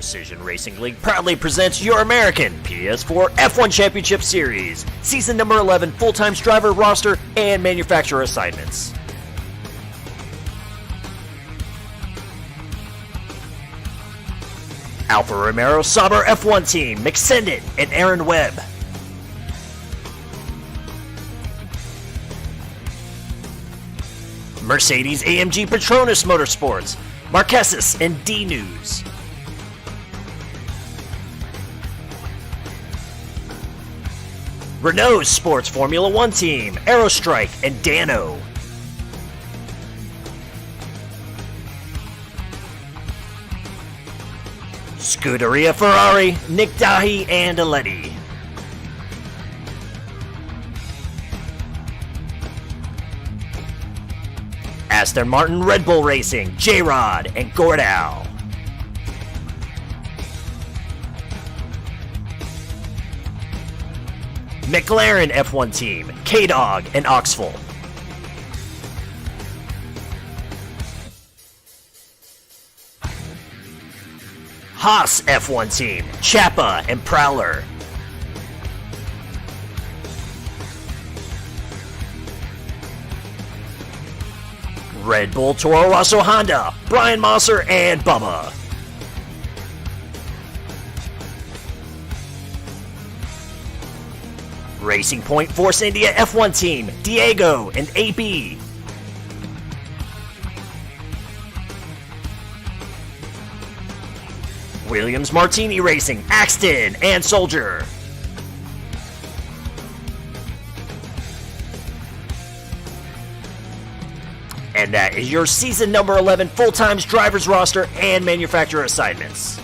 Precision Racing League proudly presents your American PS4 F1 Championship Series, Season number 11 full-time driver roster and manufacturer assignments. Alfa Romeo Sauber F1 Team, McSendon and Aaron Webb. Mercedes AMG Petronas Motorsports, Marquesas and D-News. Renault Sports Formula One Team, Aerostrike and Dano. Scuderia Ferrari, Nick Dahi and Aletti. Aston Martin Red Bull Racing, J-Rod and Gordau. McLaren F1 Team, K-Dog and Oxford. Haas F1 Team, Chapa and Prowler. Red Bull Toro Rosso Honda, Brian Mosser and Bubba. Racing Point Force India F1 Team, Diego and AB. Williams Martini Racing, Axton and Soldier. And that is your season number 11 full-time drivers roster and manufacturer assignments.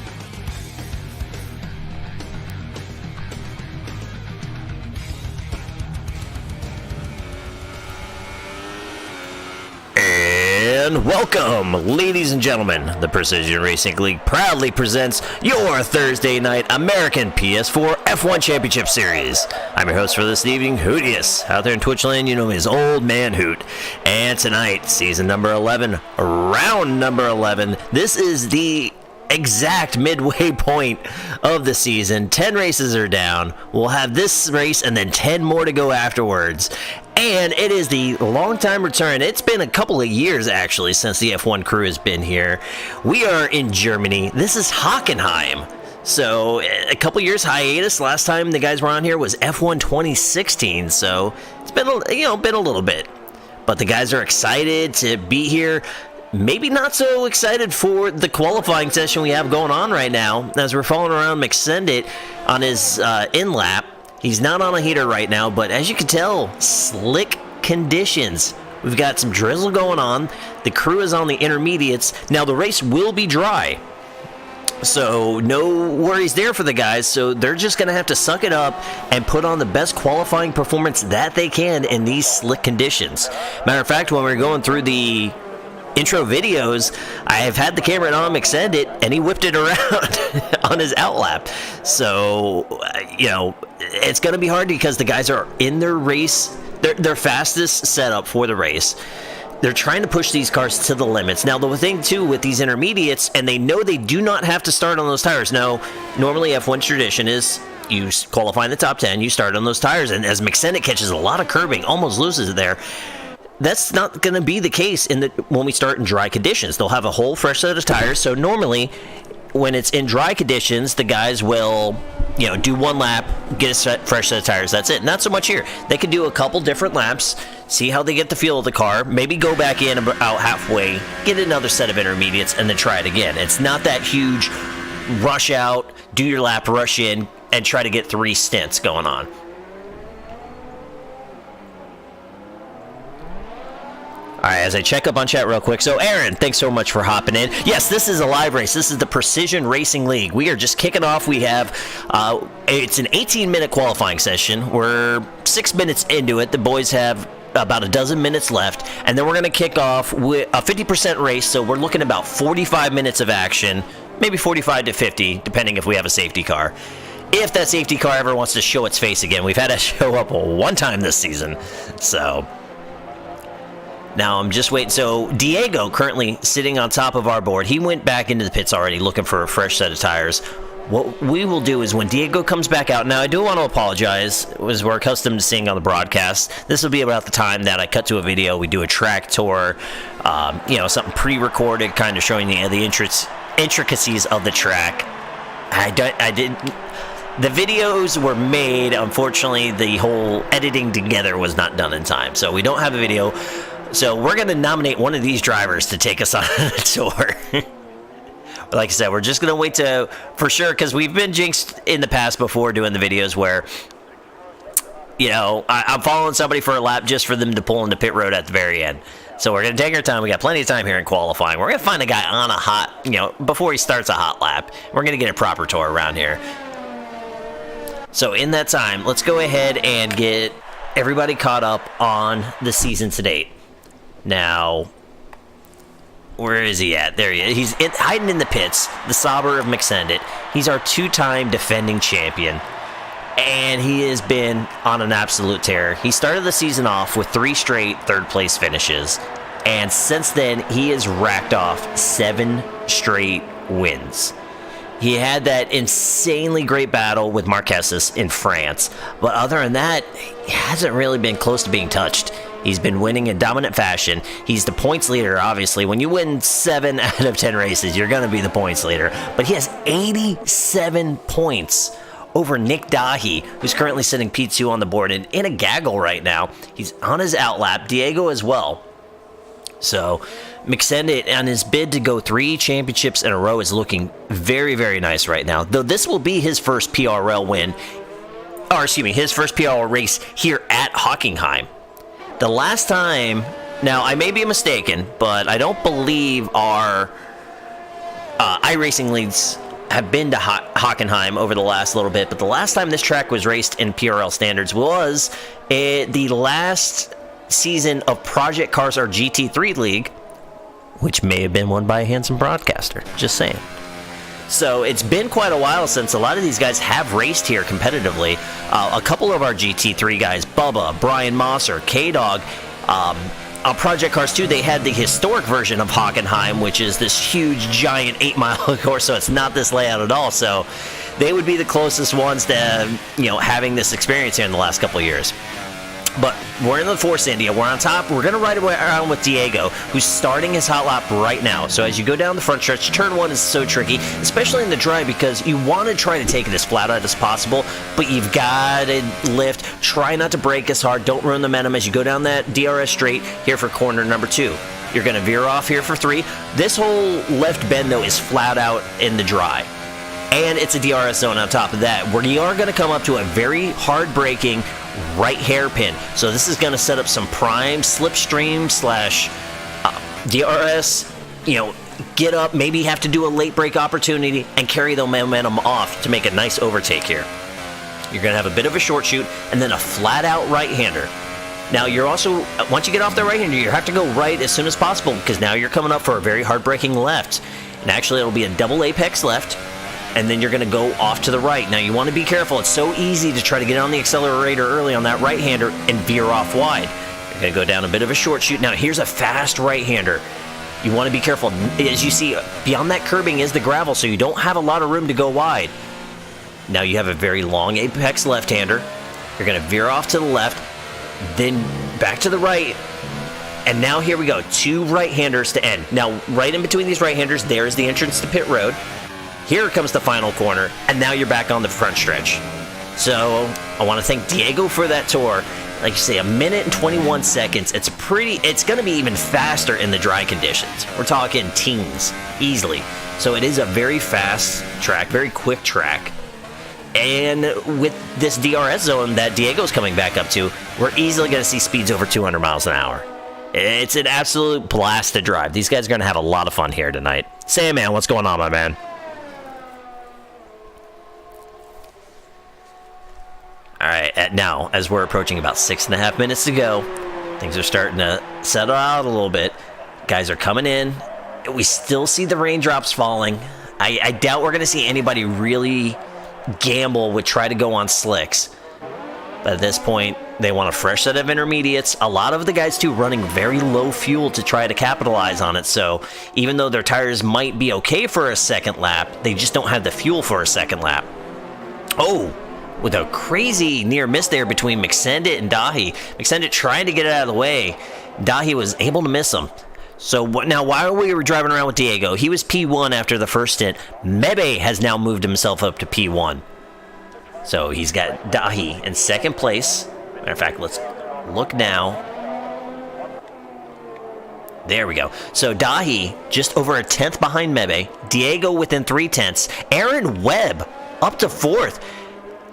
And welcome, ladies and gentlemen. The Precision Racing League proudly presents your Thursday night American PS4 F1 Championship Series. I'm your host for this evening, Hootius. Out there in Twitch land, you know me as Old Man Hoot. And tonight, season number 11, round number 11. This is the exact midway point of the season. 10 races are down. We'll have this race and then 10 more to go afterwards. And it is the long-time return. It's been a couple of years, actually, since the F1 crew has been here. We are in Germany. This is Hockenheim. So, a couple years hiatus. Last time the guys were on here was F1 2016. So, it's been a little bit. But the guys are excited to be here. Maybe not so excited for the qualifying session we have going on right now, as we're following around McSendon on his in-lap. He's not on a heater right now, but as you can tell, slick conditions. We've got some drizzle going on. The crew is on the intermediates. Now, the race will be dry, so no worries there for the guys. So they're just going to have to suck it up and put on the best qualifying performance that they can in these slick conditions. Matter of fact, when we're going through the intro videos, I have had the camera on McSendon, and he whipped it around on his outlap. So, it's going to be hard because the guys are in their race, their fastest setup for the race. They're trying to push these cars to the limits. Now, the thing, too, with these intermediates, and they know they do not have to start on those tires. No, normally F1 tradition is you qualify in the top 10, you start on those tires, and as McSendon catches a lot of curbing, almost loses it there. That's not going to be the case when we start in dry conditions. They'll have a whole fresh set of tires. So normally, when it's in dry conditions, the guys will, do one lap, get a fresh set of tires. That's it. Not so much here. They can do a couple different laps, see how they get the feel of the car, maybe go back in about halfway, get another set of intermediates, and then try it again. It's not that huge rush out, do your lap, rush in, and try to get 3 stints going on. All right, as I check up on chat real quick. So, Aaron, thanks so much for hopping in. Yes, this is a live race. This is the Precision Racing League. We are just kicking off. We have, it's an 18-minute qualifying session. We're 6 minutes into it. The boys have about a dozen minutes left. And then we're going to kick off with a 50% race. So we're looking at about 45 minutes of action, maybe 45 to 50, depending if we have a safety car. If that safety car ever wants to show its face again. We've had it show up one time this season. So Now I'm just waiting. So Diego currently sitting on top of our board. He went back into the pits already looking for a fresh set of tires. What we will do is when Diego comes back out, now I do want to apologize, as we're accustomed to seeing on the broadcast, this will be about the time that I cut to a video, we do a track tour, something pre-recorded, kind of showing the intricacies of the track. The videos were made, unfortunately, the whole editing together was not done in time, so we don't have a video. So we're going to nominate one of these drivers to take us on a tour. Like I said, we're just going to wait for sure, because we've been jinxed in the past before doing the videos where, I'm following somebody for a lap just for them to pull into pit road at the very end. So we're going to take our time. We got plenty of time here in qualifying. We're going to find a guy on a hot, before he starts a hot lap. We're going to get a proper tour around here. So in that time, let's go ahead and get everybody caught up on the season to date. Now, where is he at? There he is. He's hiding in the pits, the Sauber of McSendit. He's our two-time defending champion, and he has been on an absolute tear. He started the season off with 3 straight third-place finishes, and since then, he has racked off 7 straight wins. He had that insanely great battle with Marquez in France, but other than that, he hasn't really been close to being touched. He's been winning in dominant fashion. He's the points leader, obviously. When you win 7 out of 10 races, you're going to be the points leader. But he has 87 points over Nick Dahi, who's currently sitting P2 on the board and in a gaggle right now. He's on his outlap. Diego as well. So McSendit, on his bid to go 3 championships in a row, is looking very, very nice right now. Though this will be his first PRL win, his first PRL race here at Hockenheim. The last time, now I may be mistaken, but I don't believe our iRacing leads have been to Hockenheim over the last little bit, but the last time this track was raced in PRL standards was the last season of Project Cars R GT3 League, which may have been won by a handsome broadcaster, just saying. So it's been quite a while since a lot of these guys have raced here competitively. A couple of our GT3 guys, Bubba, Brian Mosser, K-Dog, on Project Cars 2, they had the historic version of Hockenheim, which is this huge, giant 8-mile course, so it's not this layout at all. So they would be the closest ones to, having this experience here in the last couple of years. But we're in the Force India. We're on top. We're going to ride around with Diego, who's starting his hot lap right now. So as you go down the front stretch, turn 1 is so tricky, especially in the dry, because you want to try to take it as flat out as possible, but you've got to lift. Try not to brake as hard. Don't ruin the momentum as you go down that DRS straight here for corner number 2. You're going to veer off here for 3. This whole left bend, though, is flat out in the dry. And it's a DRS zone on top of that, where you are going to come up to a very hard braking right hairpin. So this is going to set up some prime slipstream / DRS, get up, maybe have to do a late break opportunity and carry the momentum off to make a nice overtake here. You're going to have a bit of a short shoot and then a flat out right-hander. Now you're also, once you get off the right-hander, you have to go right as soon as possible, because now you're coming up for a very hard braking left. And actually it'll be a double apex left, and then you're going to go off to the right. Now, you want to be careful. It's so easy to try to get on the accelerator early on that right-hander and veer off wide. You're going to go down a bit of a short shoot. Now, here's a fast right-hander. You want to be careful. As you see, beyond that curbing is the gravel, so you don't have a lot of room to go wide. Now, you have a very long apex left-hander. You're going to veer off to the left, then back to the right. And now, here we go. 2 right-handers to end. Now, right in between these right-handers, there's the entrance to pit road. Here comes the final corner, and now you're back on the front stretch. So I want to thank Diego for that tour. Like you say, 1 minute and 21 seconds. It's going to be even faster in the dry conditions. We're talking teens, easily. So it is a very fast track, very quick track. And with this DRS zone that Diego's coming back up to, we're easily going to see speeds over 200 miles an hour. It's an absolute blast to drive. These guys are going to have a lot of fun here tonight. Sam, man, what's going on, my man? All right, now, as we're approaching about 6.5 minutes to go, things are starting to settle out a little bit. Guys are coming in. We still see the raindrops falling. I doubt we're going to see anybody really gamble with try to go on slicks. But at this point, They want a fresh set of intermediates. A lot of the guys, too, running very low fuel to try to capitalize on it. So even though their tires might be okay for a second lap, they just don't have the fuel for a second lap. Oh, with a crazy near miss there between McSendit and Dahi. McSendit trying to get it out of the way. Dahi was able to miss him. So now while we were driving around with Diego, he was P1 after the first stint. Mebe has now moved himself up to P1. So he's got Dahi in second place. Matter of fact, let's look now. There we go. So Dahi just over a tenth behind Mebe. Diego within 3/10. Aaron Webb up to fourth.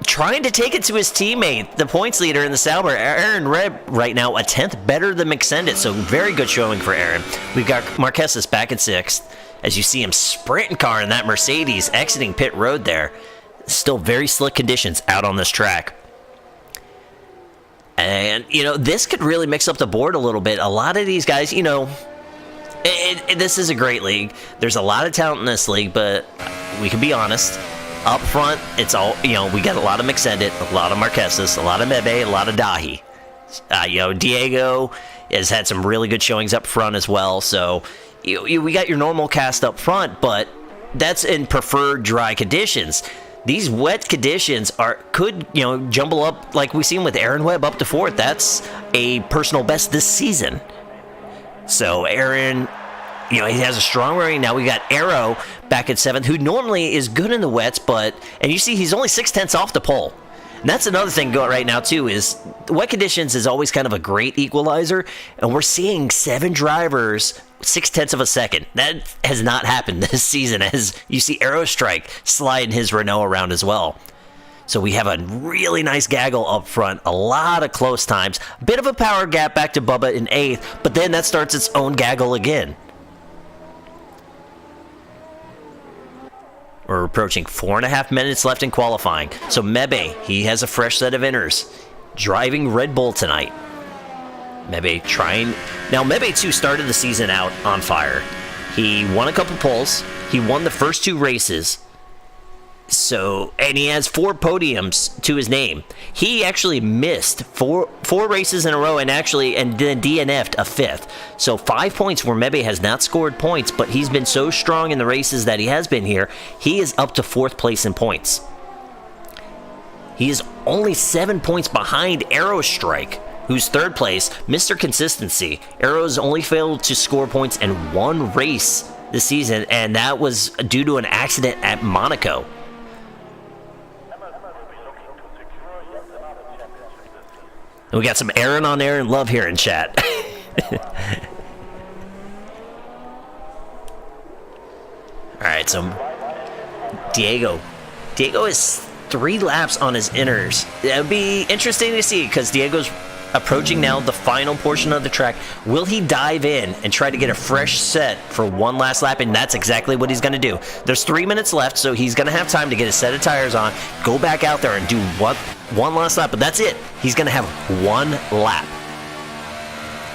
Trying to take it to his teammate, the points leader in the Sauber. Aaron Webb right now a tenth better than McSendit. So very good showing for Aaron. We've got Marquesas back in sixth. As you see him sprinting car in that Mercedes exiting pit road there. Still very slick conditions out on this track. And, you know, this could really mix up the board a little bit. A lot of these guys, you know, this is a great league. There's a lot of talent in this league, but we can be honest. Up front, it's all, you know, we got a lot of McSendit, a lot of Marquesas, a lot of Mebe, a lot of Dahi. You know, Diego has had some really good showings up front as well. So, we got your normal cast up front, but that's in preferred dry conditions. These wet conditions could, you know, jumble up like we've seen with Aaron Webb up to fourth. That's a personal best this season. So Aaron, you know, he has a strong running. Now we got Arrow back at seventh, who normally is good in the wets, and you see he's only 6/10 off the pole. And that's another thing going right now too, is wet conditions is always kind of a great equalizer, and we're seeing 7 drivers 6/10 of a second. That has not happened this season, as you see Aerostrike sliding his Renault around as well. So we have a really nice gaggle up front, a lot of close times, a bit of a power gap back to Bubba in 8th, but then that starts its own gaggle again. We're approaching 4.5 minutes left in qualifying. So Mebe, he has a fresh set of inners, driving Red Bull tonight. Mebe trying. Now, Mebe, too, started the season out on fire. He won a couple poles. He won the first 2 races. So, and he has 4 podiums to his name. He actually missed four races in a row and then DNF'd a 5th. So 5 points where Mebe has not scored points, but he's been so strong in the races that he has been here. He is up to 4th place in points. He is only 7 points behind Aerostrike, who's 3rd place. Mr. Consistency. Arrow's only failed to score points in 1 race this season, and that was due to an accident at Monaco. And we got some Aaron on Aaron love here in chat. Alright, so Diego is 3 laps on his inners. It would be interesting to see, because Diego's approaching now the final portion of the track. Will he dive in and try to get a fresh set for one last lap? And that's exactly what he's going to do. There's 3 minutes left, so he's going to have time to get a set of tires on, go back out there and do one last lap, but that's it. He's going to have 1 lap.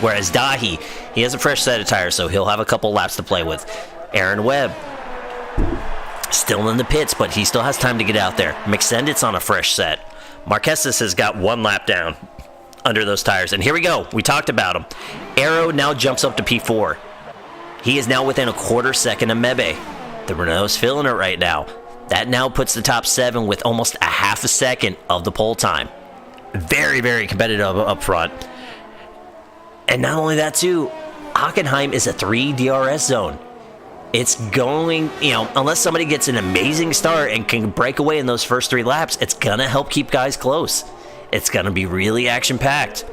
Whereas Dahi, he has a fresh set of tires, so he'll have a couple laps to play with. Aaron Webb, still in the pits, but he still has time to get out there. McSendit's on a fresh set. Marquesas has got 1 lap down under those tires. And here we go. We talked about him. Arrow now jumps up to P4. He is now within a 1/4 second of Mebe. The Renault's feeling it right now. That now puts the top 7 with almost a 1/2 second of the pole time. Very, very competitive up front. And not only that, too, Hockenheim is a 3 DRS zone. It's going, unless somebody gets an amazing start and can break away in those first 3 laps, it's going to help keep guys close. It's going to be really action-packed.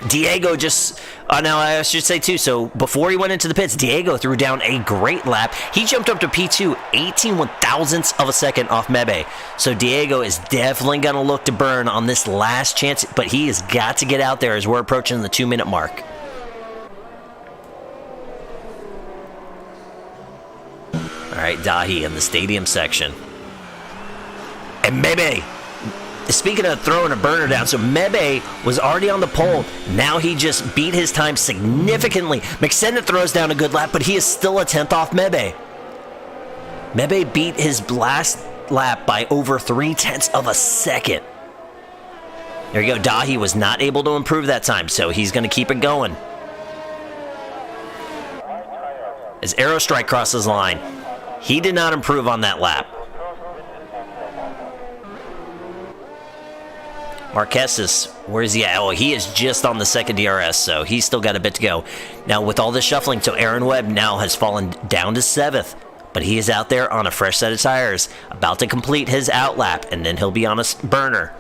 Diego just, now I should say too, so before he went into the pits, Diego threw down a great lap. He jumped up to P2, 18/1000ths of a second off Mebe. So Diego is definitely going to look to burn on this last chance, but he has got to get out there as we're approaching the 2-minute mark. All right, Dahi in the stadium section. And Mebe, speaking of throwing a burner down, so Mebe was already on the pole. Now he just beat his time significantly. McSendit throws down a good lap, but he is still a 10th off Mebe. Mebe beat his last lap by over 3/10 of a second. There you go. Dahi was not able to improve that time, so he's going to keep it going. As Aerostrike crosses the line, he did not improve on that lap. Marquez, where is he at? Oh, he is just on the second DRS, so he's still got a bit to go. Now, with all this shuffling, so Aaron Webb now has fallen down to 7th, but he is out there on a fresh set of tires, about to complete his outlap, and then he'll be on a burner.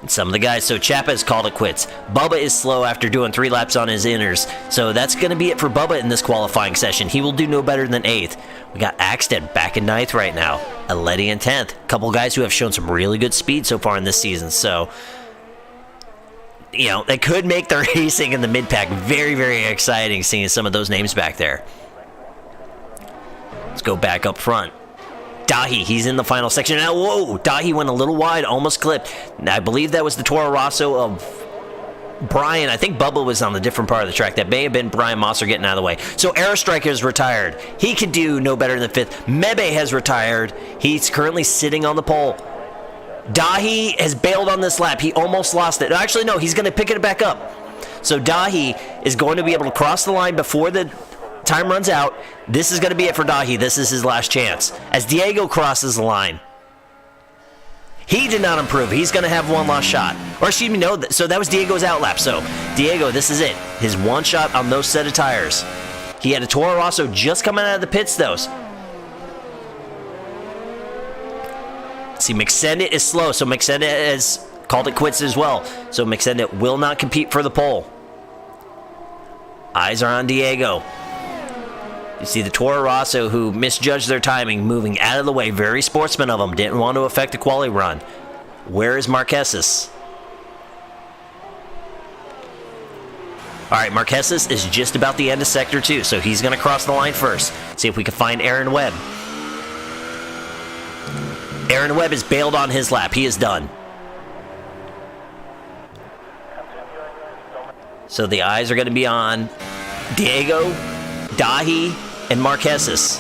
Some of the guys, so Chapa has called it quits. Bubba is slow after doing 3 laps on his inners. So that's going to be it for Bubba in this qualifying session. He will do no better than 8th. We got Axted back in 9th right now. Aleti in 10th. A couple guys who have shown some really good speed so far in this season. So, you know, they could make the racing in the mid-pack very, very exciting seeing some of those names back there. Let's go back up front. Dahi, he's in the final section. Now, whoa, Dahi went a little wide, almost clipped. I believe that was the Toro Rosso of Brian. I think Bubba was on the different part of the track. That may have been Brian Mosser getting out of the way. So Aerostrike is retired. He could do no better than 5th. Mebe has retired. He's currently sitting on the pole. Dahi has bailed on this lap. He almost lost it. Actually, no, he's going to pick it back up. So Dahi is going to be able to cross the line before the time runs out. This is going to be it for Dahi. This is his last chance. As Diego crosses the line, he did not improve. He's going to have one last shot. Or excuse me, no. So that was Diego's outlap. So Diego, this is it. His one shot on those set of tires. He had a Toro Rosso just coming out of the pits, though. See, McSendit is slow, so McSendit has called it quits as well. So McSendit will not compete for the pole. Eyes are on Diego. You see the Toro Rosso, who misjudged their timing, moving out of the way. Very sportsman of them. Didn't want to affect the quali run. Where is Marquez? All right, Marquez is just about the end of Sector 2, so he's going to cross the line first. See if we can find Aaron Webb. Aaron Webb is bailed on his lap. He is done. So the eyes are going to be on Diego, Dahi, and Marquez.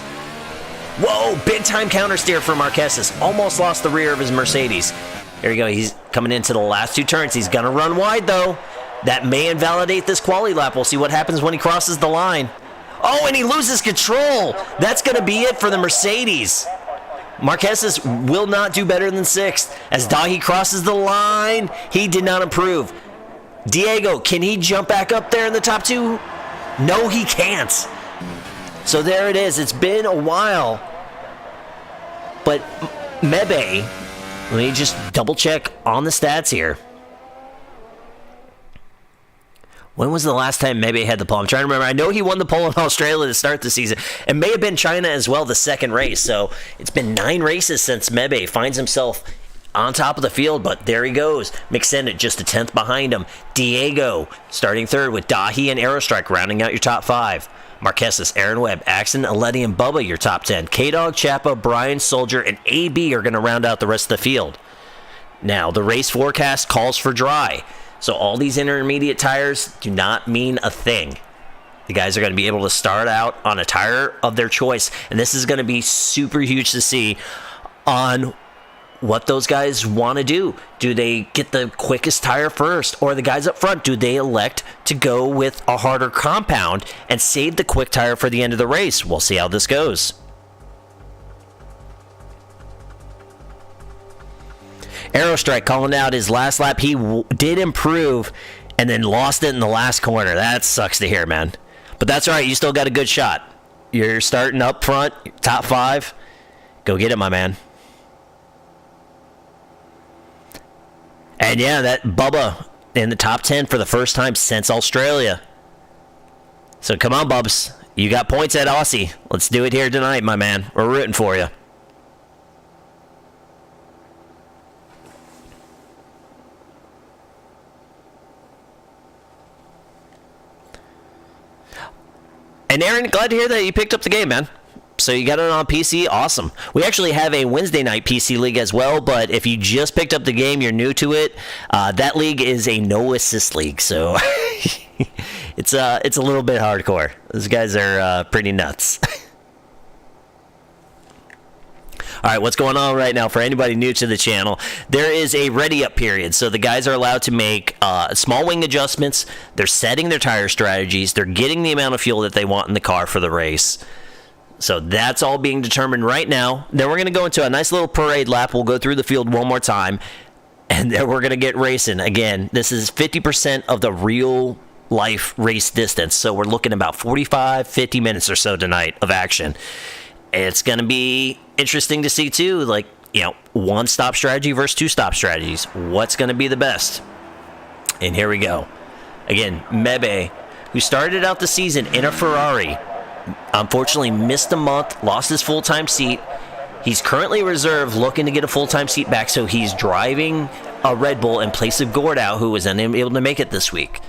Whoa, big time counter steer for Marquez. Almost lost the rear of his Mercedes. There you go. He's coming into the last 2 turns. He's going to run wide, though. That may invalidate this quali lap. We'll see what happens when he crosses the line. Oh, and he loses control. That's going to be it for the Mercedes. Marquez will not do better than 6th. As Dahi crosses the line, he did not improve. Diego, can he jump back up there in the top 2? No, he can't. So there it is. It's been a while. But Mebe, let me just double check on the stats here. When was the last time Mebe had the pole? I'm trying to remember. I know he won the pole in Australia to start the season. It may have been China as well, the second race. So it's been 9 races since Mebe finds himself on top of the field, but there he goes. McSendit just a 10th behind him. Diego starting 3rd with Dahi and Aerostrike rounding out your top 5. Marquez, Aaron Webb, Axon, Aleti, and Bubba your top 10. K-Dog, Chapa, Brian, Soldier, and AB are going to round out the rest of the field. Now, the race forecast calls for dry. So all these intermediate tires do not mean a thing. The guys are going to be able to start out on a tire of their choice, and this is going to be super huge to see on what those guys want to do. Do they get the quickest tire first, or the guys up front, do they elect to go with a harder compound and save the quick tire for the end of the race? We'll see how this goes. Aerostrike calling out his last lap. He did improve and then lost it in the last corner. That sucks to hear, man. But that's all right. You still got a good shot. You're starting up front, top 5. Go get it, my man. And yeah, that Bubba in the top 10 for the first time since Australia. So come on, Bubs. You got points at Aussie. Let's do it here tonight, my man. We're rooting for you. And Aaron, glad to hear that you picked up the game, man. So you got it on PC, awesome. We actually have a Wednesday night PC league as well, but if you just picked up the game, you're new to it, that league is a no assist league, so it's a little bit hardcore. Those guys are pretty nuts. All right, what's going on right now for anybody new to the channel? There is a ready-up period, so the guys are allowed to make small wing adjustments. They're setting their tire strategies. They're getting the amount of fuel that they want in the car for the race. So that's all being determined right now. Then we're going to go into a nice little parade lap. We'll go through the field one more time, and then we're going to get racing. Again, this is 50% of the real life race distance, so we're looking about 50 minutes or so tonight of action. It's going to be interesting to see too, like, one stop strategy versus two stop strategies. What's going to be the best? And here we go. Again, Mebe, who started out the season in a Ferrari, unfortunately missed a month, lost his full-time seat. He's currently reserved, looking to get a full-time seat back, so he's driving a Red Bull in place of Gordau, who was unable to make it this week.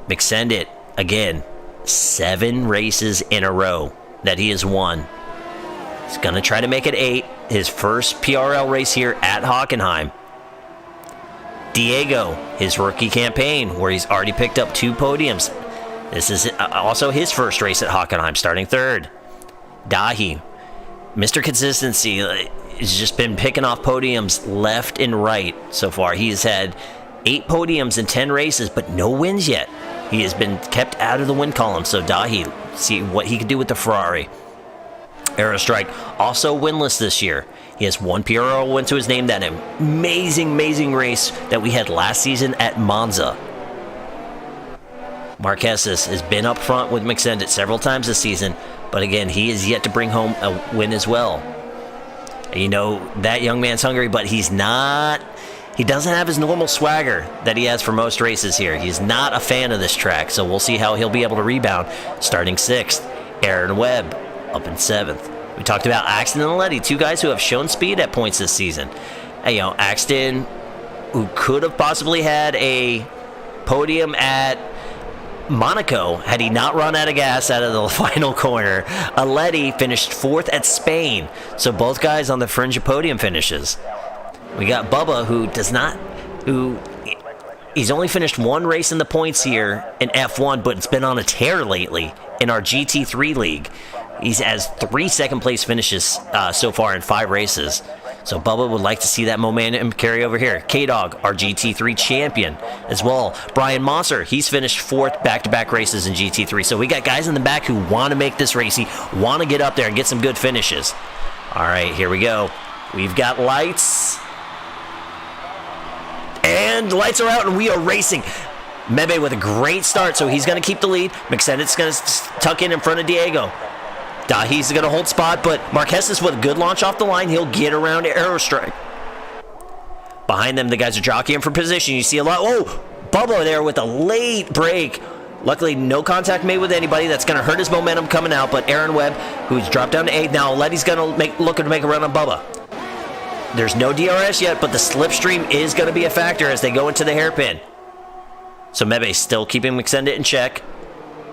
McSendit, again, 7 races in a row that he has won. He's going to try to make it 8. His first PRL race here at Hockenheim. Diego, his rookie campaign, where he's already picked up 2 podiums. This is also his first race at Hockenheim, starting 3rd. Dahi, Mr. Consistency, has just been picking off podiums left and right so far. He's had 8 podiums in 10 races, but no wins yet. He has been kept out of the win column, so Dahi, see what he can do with the Ferrari. Aerostrike, also winless this year. He has 1 PRL win to his name, that amazing race that we had last season at Monza. Marquez has been up front with McSendit several times this season, but again, he is yet to bring home a win as well. That young man's hungry, but he doesn't have his normal swagger that he has for most races here. He's not a fan of this track, so we'll see how he'll be able to rebound. Starting 6th, Aaron Webb up in 7th. We talked about Axton and Letty, 2 guys who have shown speed at points this season. Axton, who could have possibly had a podium at Monaco had he not run out of gas out of the final corner. Aletti finished 4th at Spain, so both guys on the fringe of podium finishes. We got Bubba, he's only finished 1 race in the points here in F1, but it's been on a tear lately in our GT3 league. He has 3 second-place finishes so far in 5 races. So Bubba would like to see that momentum carry over here. K-Dog, our GT3 champion as well. Brian Mosser, he's finished 4th back-to-back races in GT3. So we got guys in the back who want to make this racy, want to get up there and get some good finishes. All right, here we go. We've got lights. And lights are out, and we are racing. Mebe with a great start, so he's going to keep the lead. McSendit's going to tuck in front of Diego. Dahi's going to hold spot, but Marquez is with a good launch off the line. He'll get around Aerostrike. Behind them, the guys are jockeying for position. You see a lot. Oh, Bubba there with a late break. Luckily, no contact made with anybody. That's going to hurt his momentum coming out, but Aaron Webb, who's dropped down to 8th now, Letty's going to looking to make a run on Bubba. There's no DRS yet, but the slipstream is going to be a factor as they go into the hairpin. So Mebe still keeping McSendit in check.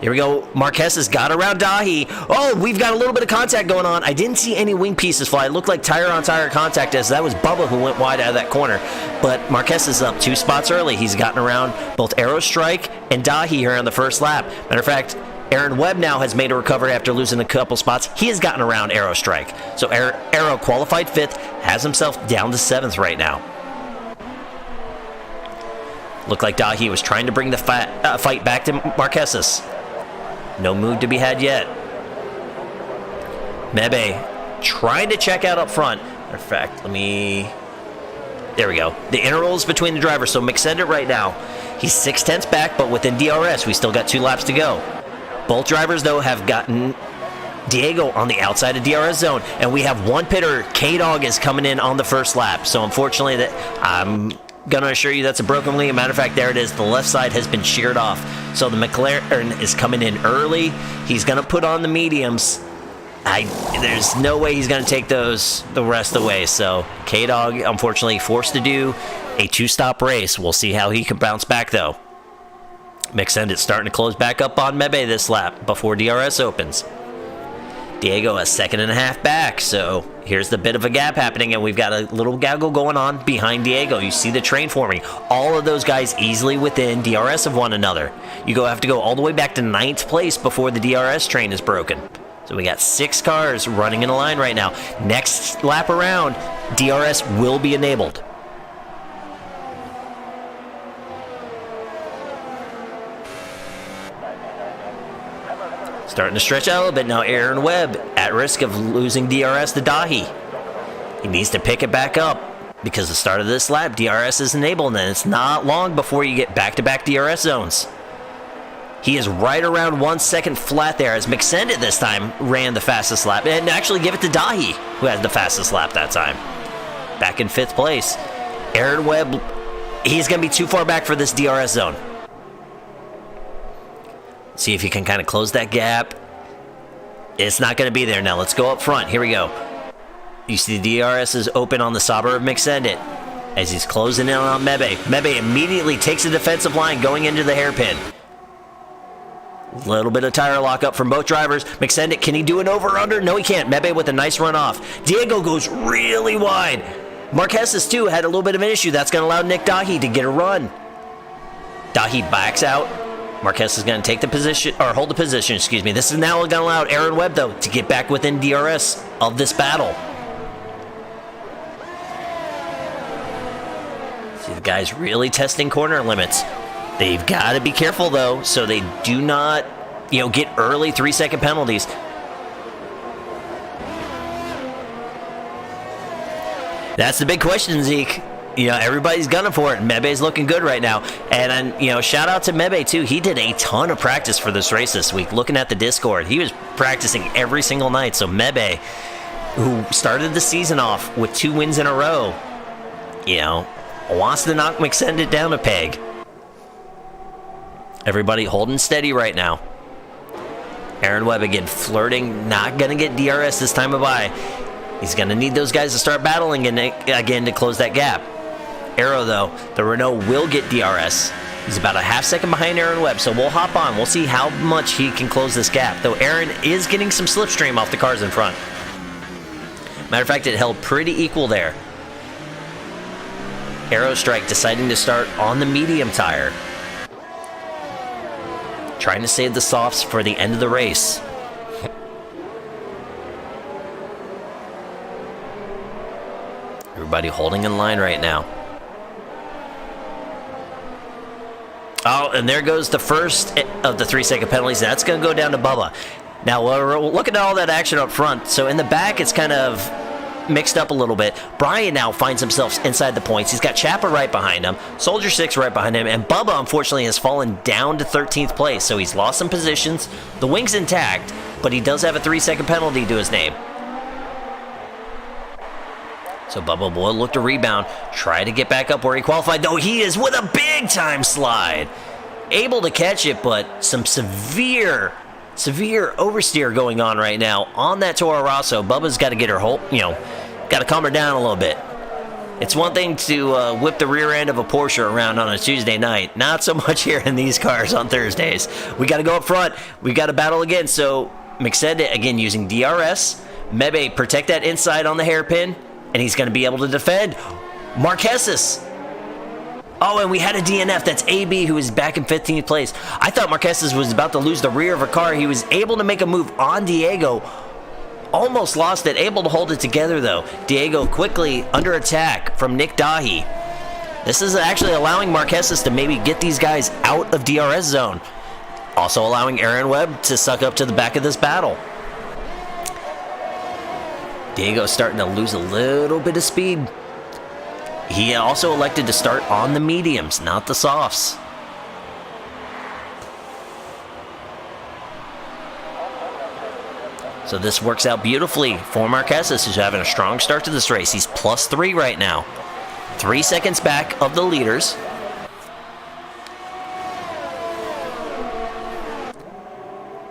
Here we go. Marquez has got around Dahi. Oh, we've got a little bit of contact going on. I didn't see any wing pieces fly. It looked like tire-on-tire contact as that was Bubba who went wide out of that corner. But Marquez is up 2 spots early. He's gotten around both Aerostrike and Dahi here on the first lap. Matter of fact, Aaron Webb now has made a recovery after losing a couple spots. He has gotten around Aerostrike. So Aero qualified 5th, has himself down to 7th right now. Looked like Dahi was trying to bring the fight back to Marquez. No move to be had yet. Mebe trying to check out up front. Matter of fact, there we go. The intervals between the drivers. So McSendit right now, he's 0.6 back, but within DRS, we still got 2 laps to go. Both drivers, though, have gotten Diego on the outside of DRS zone, and we have 1 pitter. K-Dog is coming in on the first lap. So unfortunately, I'm going to assure you that's a broken wing. Matter of fact, there it is. The left side has been sheared off. So the McLaren is coming in early. He's going to put on the mediums. There's no way he's going to take those the rest of the way. So K-Dog, unfortunately, forced to do a 2-stop race. We'll see how he can bounce back, though. McSendit starting to close back up on Mebe this lap before DRS opens. Diego a 1.5 back, so here's the bit of a gap happening, and we've got a little gaggle going on behind Diego. You see the train forming. All of those guys easily within DRS of one another. You have to go all the way back to 9th place before the DRS train is broken. So we got 6 cars running in a line right now. Next lap around, DRS will be enabled. Starting to stretch out a little bit now. Aaron Webb at risk of losing DRS to Dahi. He needs to pick it back up because the start of this lap, DRS is enabled, and it's not long before you get back-to-back DRS zones. He is right around 1 second flat there as McSendit this time ran the fastest lap. And actually give it to Dahi, who had the fastest lap that time. Back in 5th place. Aaron Webb, he's going to be too far back for this DRS zone. See if you can kind of close that gap. It's not going to be there now. Let's go up front. Here we go. You see the DRS is open on the Sauber of McSendit as he's closing in on Mebe. Mebe immediately takes a defensive line going into the hairpin. Little bit of tire lockup from both drivers. McSendit, can he do an over-under? No, he can't. Mebe with a nice run off. Diego goes really wide. Marquez, too, had a little bit of an issue. That's going to allow Nick Dahi to get a run. Dahi backs out. Marquez is going to take the position, or hold the position, excuse me. This is now going to allow Aaron Webb, though, to get back within DRS of this battle. See, the guys really testing corner limits. They've got to be careful, though, so they do not, get early 3-second penalties. That's the big question, Zeke. Everybody's gunning for it. Mebe's looking good right now. And shout out to Mebe, too. He did a ton of practice for this race this week. Looking at the Discord, he was practicing every single night. So Mebe, who started the season off with 2 wins in a row, wants to knock McSendit down a peg. Everybody holding steady right now. Aaron Webb again flirting, not going to get DRS this time of bye. He's going to need those guys to start battling again to close that gap. Arrow, though, the Renault will get DRS. He's about a half second behind Aaron Webb, so we'll hop on. We'll see how much he can close this gap, though Aaron is getting some slipstream off the cars in front. Matter of fact, it held pretty equal there. Arrow Strike deciding to start on the medium tire. Trying to save the softs for the end of the race. Everybody holding in line right now. Oh, and there goes the first of the 3-second penalties. That's going to go down to Bubba. Now, we're looking at all that action up front. So in the back, it's kind of mixed up a little bit. Brian now finds himself inside the points. He's got Chapa right behind him, Soldier 6 right behind him, and Bubba, unfortunately, has fallen down to 13th place. So he's lost some positions. The wing's intact, but he does have a 3-second penalty to his name. So Bubba will look to rebound, try to get back up where he qualified, though he is with a big-time slide. Able to catch it, but some severe oversteer going on right now on that Toro Rosso. Bubba's got to get her got to calm her down a little bit. It's one thing to whip the rear end of a Porsche around on a Tuesday night. Not so much here in these cars on Thursdays. We got to go up front. We got to battle again. So McSendit, again, using DRS. Mebe, protect that inside on the hairpin. And he's going to be able to defend. Marquez. Oh, and we had a DNF. That's AB, who is back in 15th place. I thought Marquez was about to lose the rear of a car. He was able to make a move on Diego. Almost lost it. Able to hold it together, though. Diego quickly under attack from Nick Dahi. This is actually allowing Marquez to maybe get these guys out of DRS zone. Also allowing Aaron Webb to suck up to the back of this battle. Diego's starting to lose a little bit of speed. He also elected to start on the mediums, not the softs. So this works out beautifully for Marquez, who's having a strong start to this race. He's +3 right now. 3 seconds back of the leaders.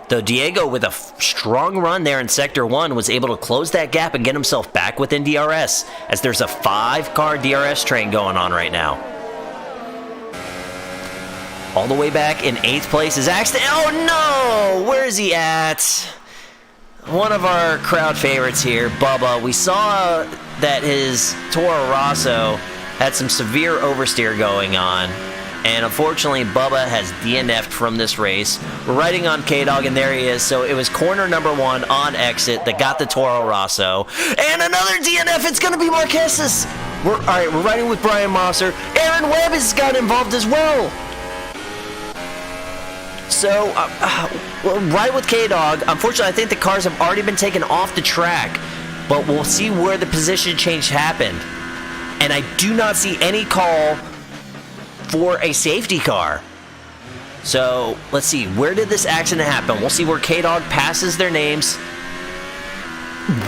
Though Diego, with a strong run there in Sector 1, was able to close that gap and get himself back within DRS, as there's a 5-car DRS train going on right now. All the way back in 8th place is Axton. Oh no! Where is he at? One of our crowd favorites here, Bubba. We saw that his Toro Rosso had some severe oversteer going on. And unfortunately, Bubba has DNF'd from this race. We're riding on K-Dog, and there he is. So it was corner number 1 on exit that got the Toro Rosso. And another DNF. It's going to be Marques's. All right, we're riding with Brian Mosser. Aaron Webb has got involved as well. So, right with K-Dog. Unfortunately, I think the cars have already been taken off the track. But we'll see where the position change happened. And I do not see any call for a safety car. So, let's see. Where did this accident happen? We'll see where K-Dog passes their names.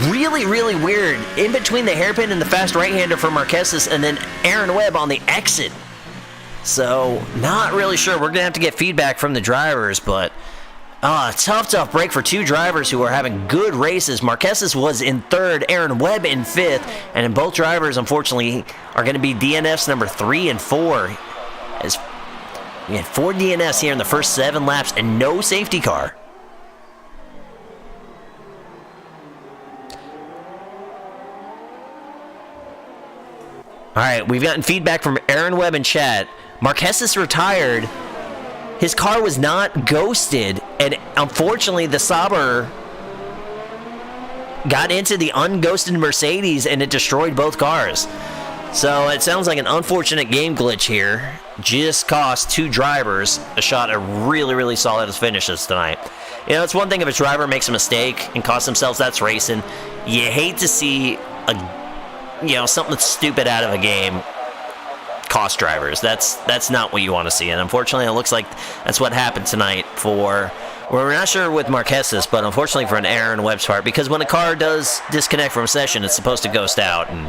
Really, really weird. In between the hairpin and the fast right-hander for Marquez, and then Aaron Webb on the exit. So, not really sure. We're going to have to get feedback from the drivers, but tough break for 2 drivers who are having good races. Marquez was in 3rd, Aaron Webb in 5th, and then both drivers, unfortunately, are going to be DNFs number 3 and 4. As we had 4 DNFs here in the first 7 laps and no safety car. All right, we've gotten feedback from Aaron Webb in chat. Marquez retired. His car was not ghosted, and unfortunately, the Sauber got into the unghosted Mercedes, and it destroyed both cars. So it sounds like an unfortunate game glitch here. Just cost 2 drivers a shot at really, really solid finishes tonight. You know, it's one thing if a driver makes a mistake and costs themselves, that's racing. You hate to see something stupid out of a game cost drivers. That's not what you want to see, and unfortunately, it looks like that's what happened tonight for. We're not sure with Marquez, but unfortunately for an Aaron Webb's part, because when a car does disconnect from a session, it's supposed to ghost out, and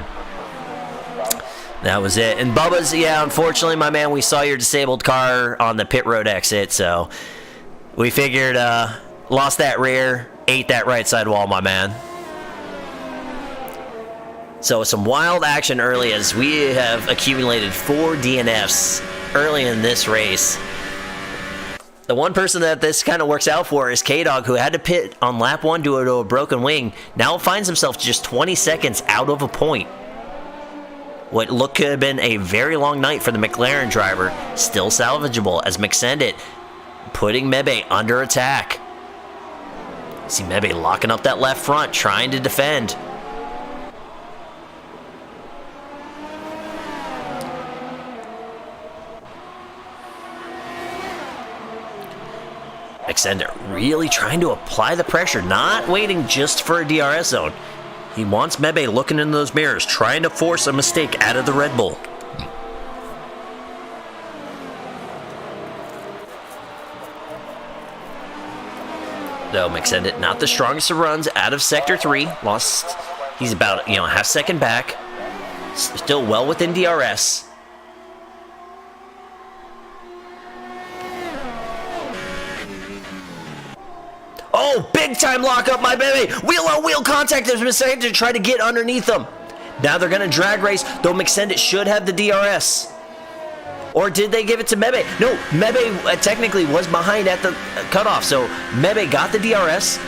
that was it. And Bubba's, unfortunately, my man, we saw your disabled car on the pit road exit, so we figured, lost that rear, ate that right side wall, my man. So some wild action early as we have accumulated 4 DNFs early in this race. The one person that this kind of works out for is K-Dog, who had to pit on lap 1 due to a broken wing. Now finds himself just 20 seconds out of a point. What looked could have been a very long night for the McLaren driver, still salvageable as McSendit putting Mebe under attack. See Mebe locking up that left front, trying to defend. McSendit really trying to apply the pressure, not waiting just for a DRS zone. He wants Mebe looking in those mirrors, trying to force a mistake out of the Red Bull. Though McSendit, not the strongest of runs out of Sector 3. Lost, he's about, half second back. Still well within DRS. Oh, big time lockup, my baby. Wheel-on-wheel contact has been saying to try to get underneath them. Now they're going to drag race, though McSendit should have the DRS. Or did they give it to Mebe? No, Mebe technically was behind at the cutoff, so Mebe got the DRS,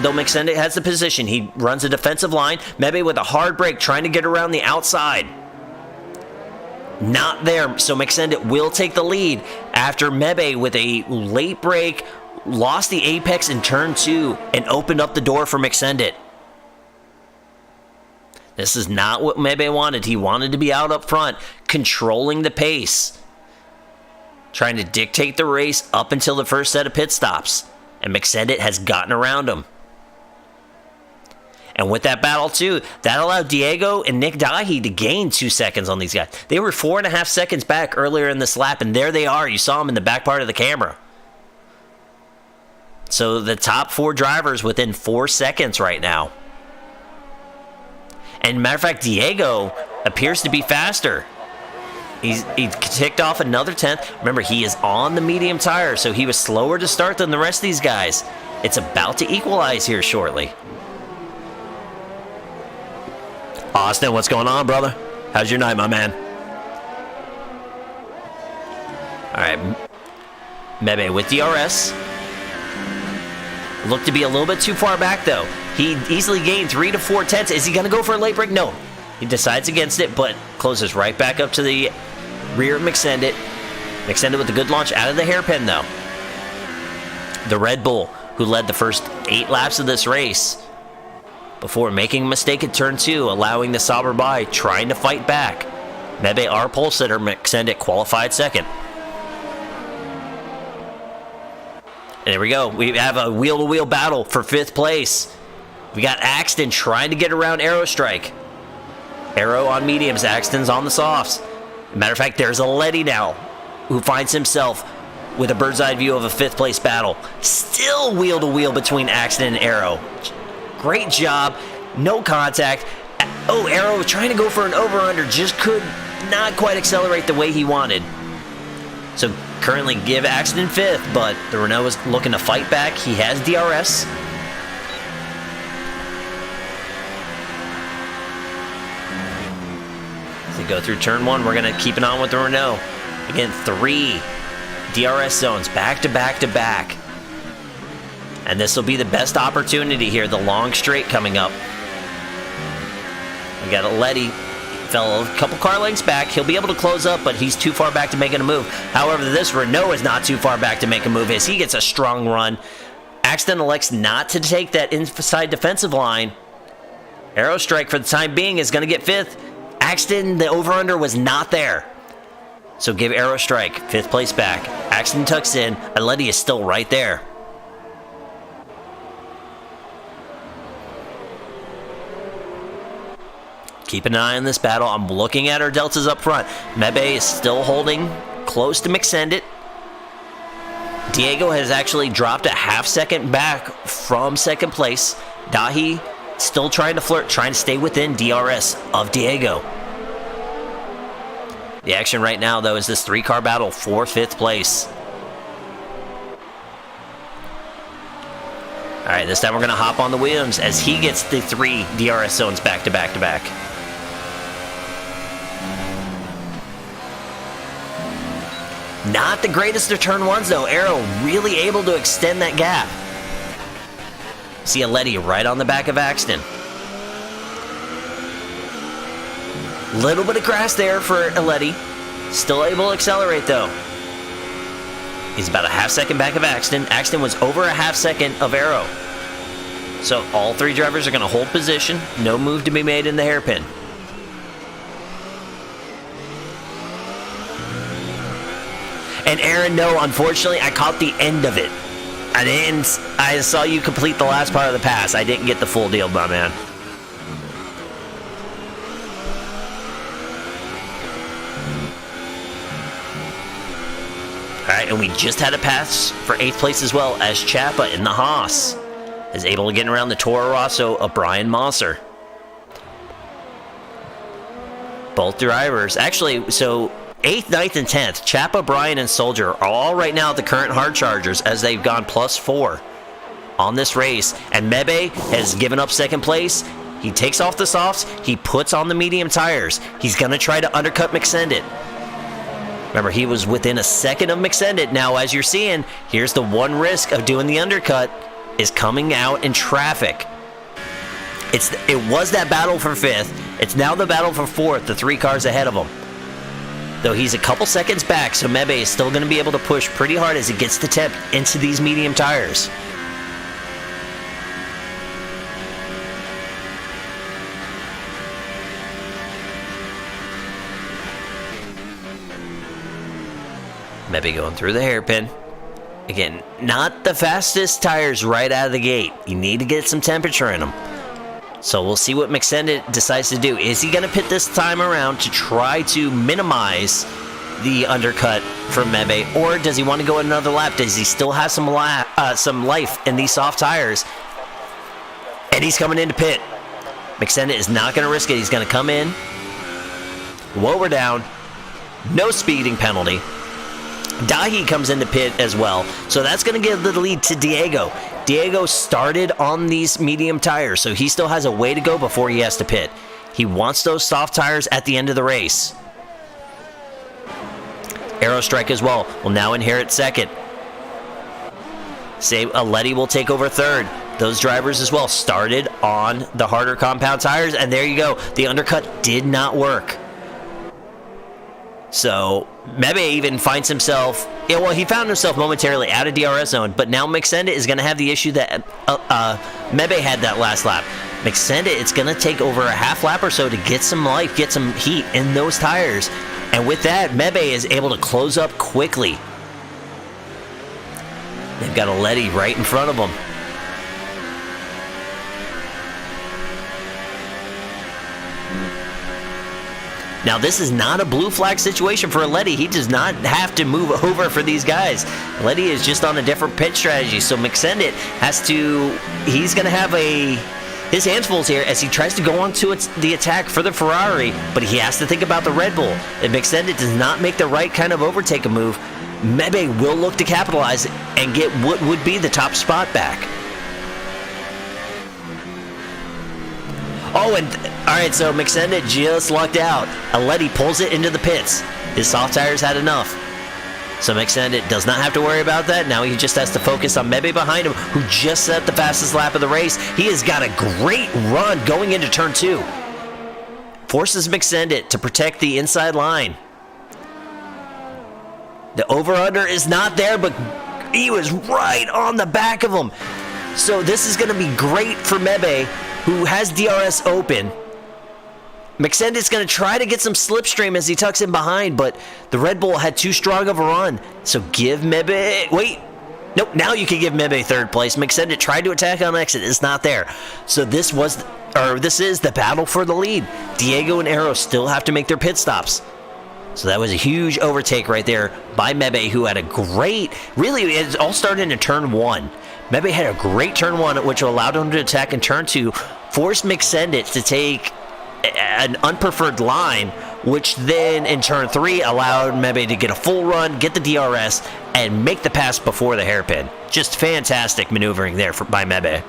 though McSendit has the position. He runs a defensive line. Mebe with a hard break, trying to get around the outside. Not there, so McSendit will take the lead after Mebe with a late break, lost the apex in turn 2 and opened up the door for McSendit. This is not what Mebe wanted. He wanted to be out up front, controlling the pace, trying to dictate the race up until the first set of pit stops. And McSendit has gotten around him. And with that battle too, that allowed Diego and Nick Dahi to gain 2 seconds on these guys. They were 4.5 seconds back earlier in this lap, and there they are. You saw them in the back part of the camera. So the top 4 drivers within 4 seconds right now. And matter of fact, Diego appears to be faster. He ticked off another 10th. Remember, he is on the medium tire, so he was slower to start than the rest of these guys. It's about to equalize here shortly. Austin, what's going on, brother? How's your night, my man? All right. Mebe with DRS. Looked to be a little bit too far back, though. He easily gained 3 to 4 tenths. Is he going to go for a late break? No. He decides against it, but closes right back up to the rear of McSendit. Extended with a good launch out of the hairpin, though. The Red Bull, who led the first 8 laps of this race, before making a mistake at turn 2, allowing the Sauber by, trying to fight back. Mebe, our pole sitter, Extended qualified second. And there we go. We have a wheel-to-wheel battle for 5th place. We got Axton trying to get around Aerostrike. Aero on mediums, Axton's on the softs. Matter of fact, there's a Letty now, who finds himself with a bird's eye view of a 5th place battle. Still wheel-to-wheel between Axton and Aero. Great job. No contact. Oh, Aero trying to go for an over-under, just could not quite accelerate the way he wanted. So currently give Axton 5th, but the Renault is looking to fight back. He has DRS. As we go through turn 1, we're going to keep it on with the Renault. Again, 3 DRS zones back to back to back. And this will be the best opportunity here, the long straight coming up. We got a Letty. Fell a couple car lengths back. He'll be able to close up, but he's too far back to make a move. However, this Renault is not too far back to make a move as he gets a strong run. Axton elects not to take that inside defensive line. Aerostrike, for the time being, is going to get 5th. Axton, the over-under was not there. So give Aerostrike 5th place back. Axton tucks in, and Letty is still right there. Keep an eye on this battle. I'm looking at our deltas up front. Mebe is still holding close to McSendit. Diego has actually dropped a half-second back from 2nd place. Dahi still trying to flirt, trying to stay within DRS of Diego. The action right now, though, is this 3-car battle for 5th place. All right, this time we're going to hop on the Williams as he gets the 3 DRS zones back to back to back. Not the greatest of turn 1s, though. Aero really able to extend that gap. See a Letty right on the back of Axton. Little bit of grass there for a Letty. Still able to accelerate, though. He's about a half-second back of Axton. Axton was over a half-second of Aero. So all 3 drivers are going to hold position. No move to be made in the hairpin. And Aaron, no, unfortunately, I caught the end of it. I saw you complete the last part of the pass. I didn't get the full deal, my man. All right, and we just had a pass for 8th place as well as Chapa in the Haas is able to get around the Toro Rosso of Brian Mosser. Both drivers, actually, so 8th, 9th, and 10th, Chapa, Brian, and Soldier are all right now at the current hard chargers as they've gone +4 on this race. And Mebe has given up 2nd place. He takes off the softs. He puts on the medium tires. He's going to try to undercut McSendit. Remember, he was within a second of McSendit. Now, as you're seeing, here's the one risk of doing the undercut is coming out in traffic. It was that battle for 5th. It's now the battle for 4th, the 3 cars ahead of him. Though he's a couple seconds back, so Mebe is still going to be able to push pretty hard as he gets the temp into these medium tires. Mebe going through the hairpin. Again, not the fastest tires right out of the gate. You need to get some temperature in them. So we'll see what McSendit decides to do. Is he going to pit this time around to try to minimize the undercut from Mebe, or does he want to go another lap? Does he still have some life in these soft tires? And he's coming into pit. McSendit is not going to risk it. He's going to come in. While we're down, no speeding penalty. Dahi comes into pit as well, so that's going to give the lead to Diego. Diego started on these medium tires, so he still has a way to go before he has to pit. He wants those soft tires at the end of the race. Aerostrike as well will now inherit 2nd. Say Letty will take over 3rd. Those drivers as well started on the harder compound tires, and there you go. The undercut did not work. So Mebe even finds himself, he found himself momentarily out of DRS zone, but now Mixendit is going to have the issue that Mebe had that last lap. Mixendit, it's going to take over a half lap or so to get some life, get some heat in those tires. And with that, Mebe is able to close up quickly. They've got a Letty right in front of them. Now, this is not a blue flag situation for Letty. He does not have to move over for these guys. Letty is just on a different pit strategy, so Mixendit he's going to have his hands full here as he tries to go on to the attack for the Ferrari, but he has to think about the Red Bull. If Mixendit does not make the right kind of overtake move, Mebe will look to capitalize and get what would be the top spot back. Oh, and alright, so Mixendit just lucked out. Letty pulls it into the pits. His soft tires had enough. So Mixendit does not have to worry about that. Now he just has to focus on Mebe behind him, who just set the fastest lap of the race. He has got a great run going into turn 2. Forces Mixendit to protect the inside line. The over-under is not there, but he was right on the back of him. So this is going to be great for Mebe, who has DRS open. Mixendit's going to try to get some slipstream as he tucks in behind, but the Red Bull had too strong of a run. So give Mebe... Wait. Nope, now you can give Mebe third place. Mixendit tried to attack on exit. It's not there. So this is the battle for the lead. Diego and Aero still have to make their pit stops. So that was a huge overtake right there by Mebe, who had a great... Really, it all started in turn 1. Mebe had a great turn 1, which allowed him to attack in turn 2, forced Mixendit to take an unpreferred line, which then in turn 3 allowed Mebe to get a full run, get the DRS, and make the pass before the hairpin. Just fantastic maneuvering there by Mebe.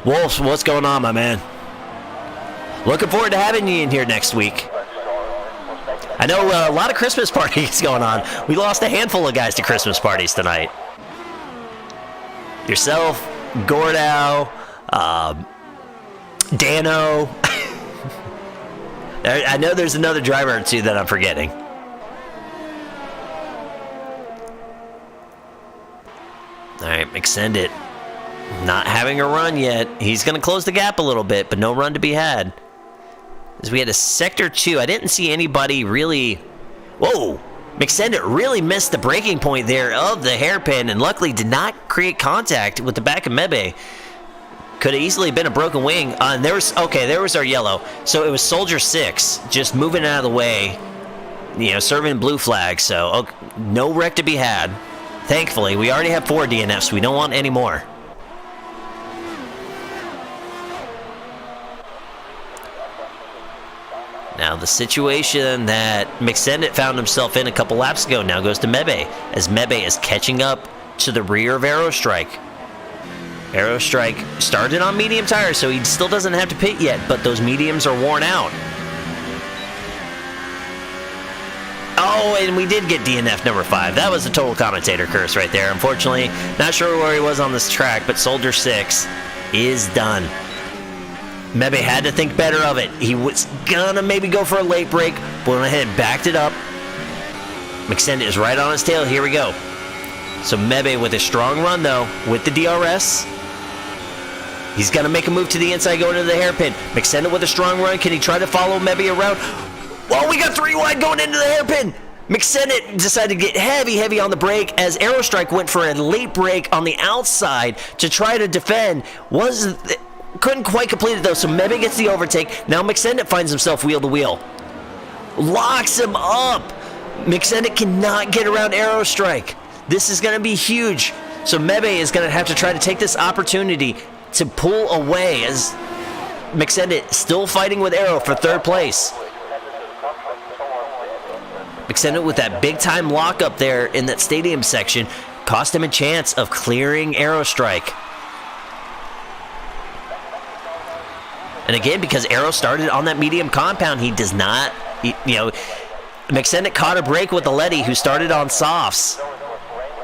Wolves, what's going on, my man? Looking forward to having you in here next week. I know a lot of Christmas parties going on. We lost a handful of guys to Christmas parties tonight. Yourself, Gordow, Dano. I know there's another driver or two that I'm forgetting. All right, Mixendit. Not having a run yet. He's going to close the gap a little bit, but no run to be had. As we had a sector 2, I didn't see anybody really... Whoa! Mixendit really missed the breaking point there of the hairpin and luckily did not create contact with the back of Mebe. Could have easily been a broken wing. And there was our yellow. So it was Soldier 6 just moving out of the way, serving blue flag. So no wreck to be had. Thankfully, we already have 4 DNFs. We don't want any more. Now the situation that Mixendit found himself in a couple laps ago now goes to Mebe, as Mebe is catching up to the rear of Aerostrike. Aerostrike started on medium tires, so he still doesn't have to pit yet, but those mediums are worn out. Oh, and we did get DNF number 5. That was a total commentator curse right there. Unfortunately, not sure where he was on this track, but Soldier 6 is done. Mebe had to think better of it. He was gonna maybe go for a late break, but went ahead and backed it up. Mixendit is right on his tail. Here we go. So Mebe with a strong run, though, with the DRS. He's gonna make a move to the inside, going into the hairpin. Mixendit with a strong run. Can he try to follow Mebe around? Well, we got 3 wide going into the hairpin. Mixendit decided to get heavy on the brake as Aerostrike went for a late break on the outside to try to defend. Couldn't quite complete it though, so Mebe gets the overtake. Now Mixendit finds himself wheel to wheel. Locks him up. Mixendit cannot get around Aerostrike. This is going to be huge. So Mebe is going to have to try to take this opportunity to pull away as Mixendit still fighting with Aero for 3rd place. Mixendit with that big time lock up there in that stadium section cost him a chance of clearing Aerostrike. And again, because Aero started on that medium compound, he does not, Mixendit caught a break with the Letty, who started on softs.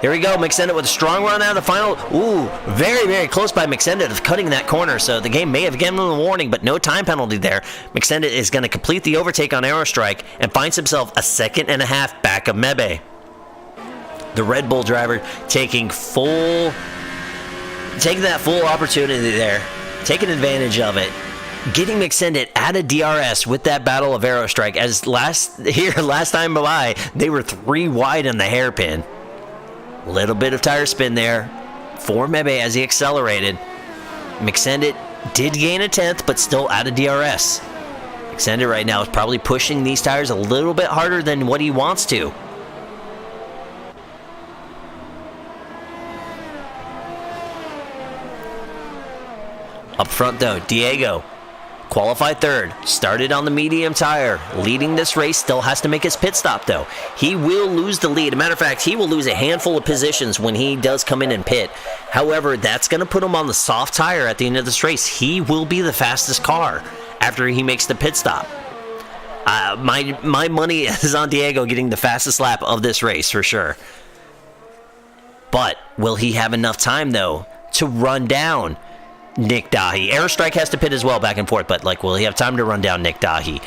Here we go, McSendit with a strong run out of the final. Ooh, very, very close by McSendit of cutting that corner, so the game may have given him a warning, but no time penalty there. McSendit is going to complete the overtake on Aerostrike and finds himself a second and a half back of Mebe. The Red Bull driver taking that full opportunity there, taking advantage of it, getting McSendit out of DRS with that battle of Aerostrike. As last time by, they were 3 wide in the hairpin. Little bit of tire spin there for Mebe as he accelerated. McSendit did gain a 10th, but still out of DRS. McSendit right now is probably pushing these tires a little bit harder than what he wants to. Up front though, Diego qualified third, started on the medium tire, leading this race, still has to make his pit stop though. He will lose the lead. As a matter of fact, he will lose a handful of positions when he does come in and pit. However, that's going to put him on the soft tire at the end of this race. He will be the fastest car after he makes the pit stop. My money is on Diego getting the fastest lap of this race for sure. But will he have enough time though to run down Nick Dahi? Aerostrike has to pit as well, back and forth, but will he have time to run down Nick Dahi?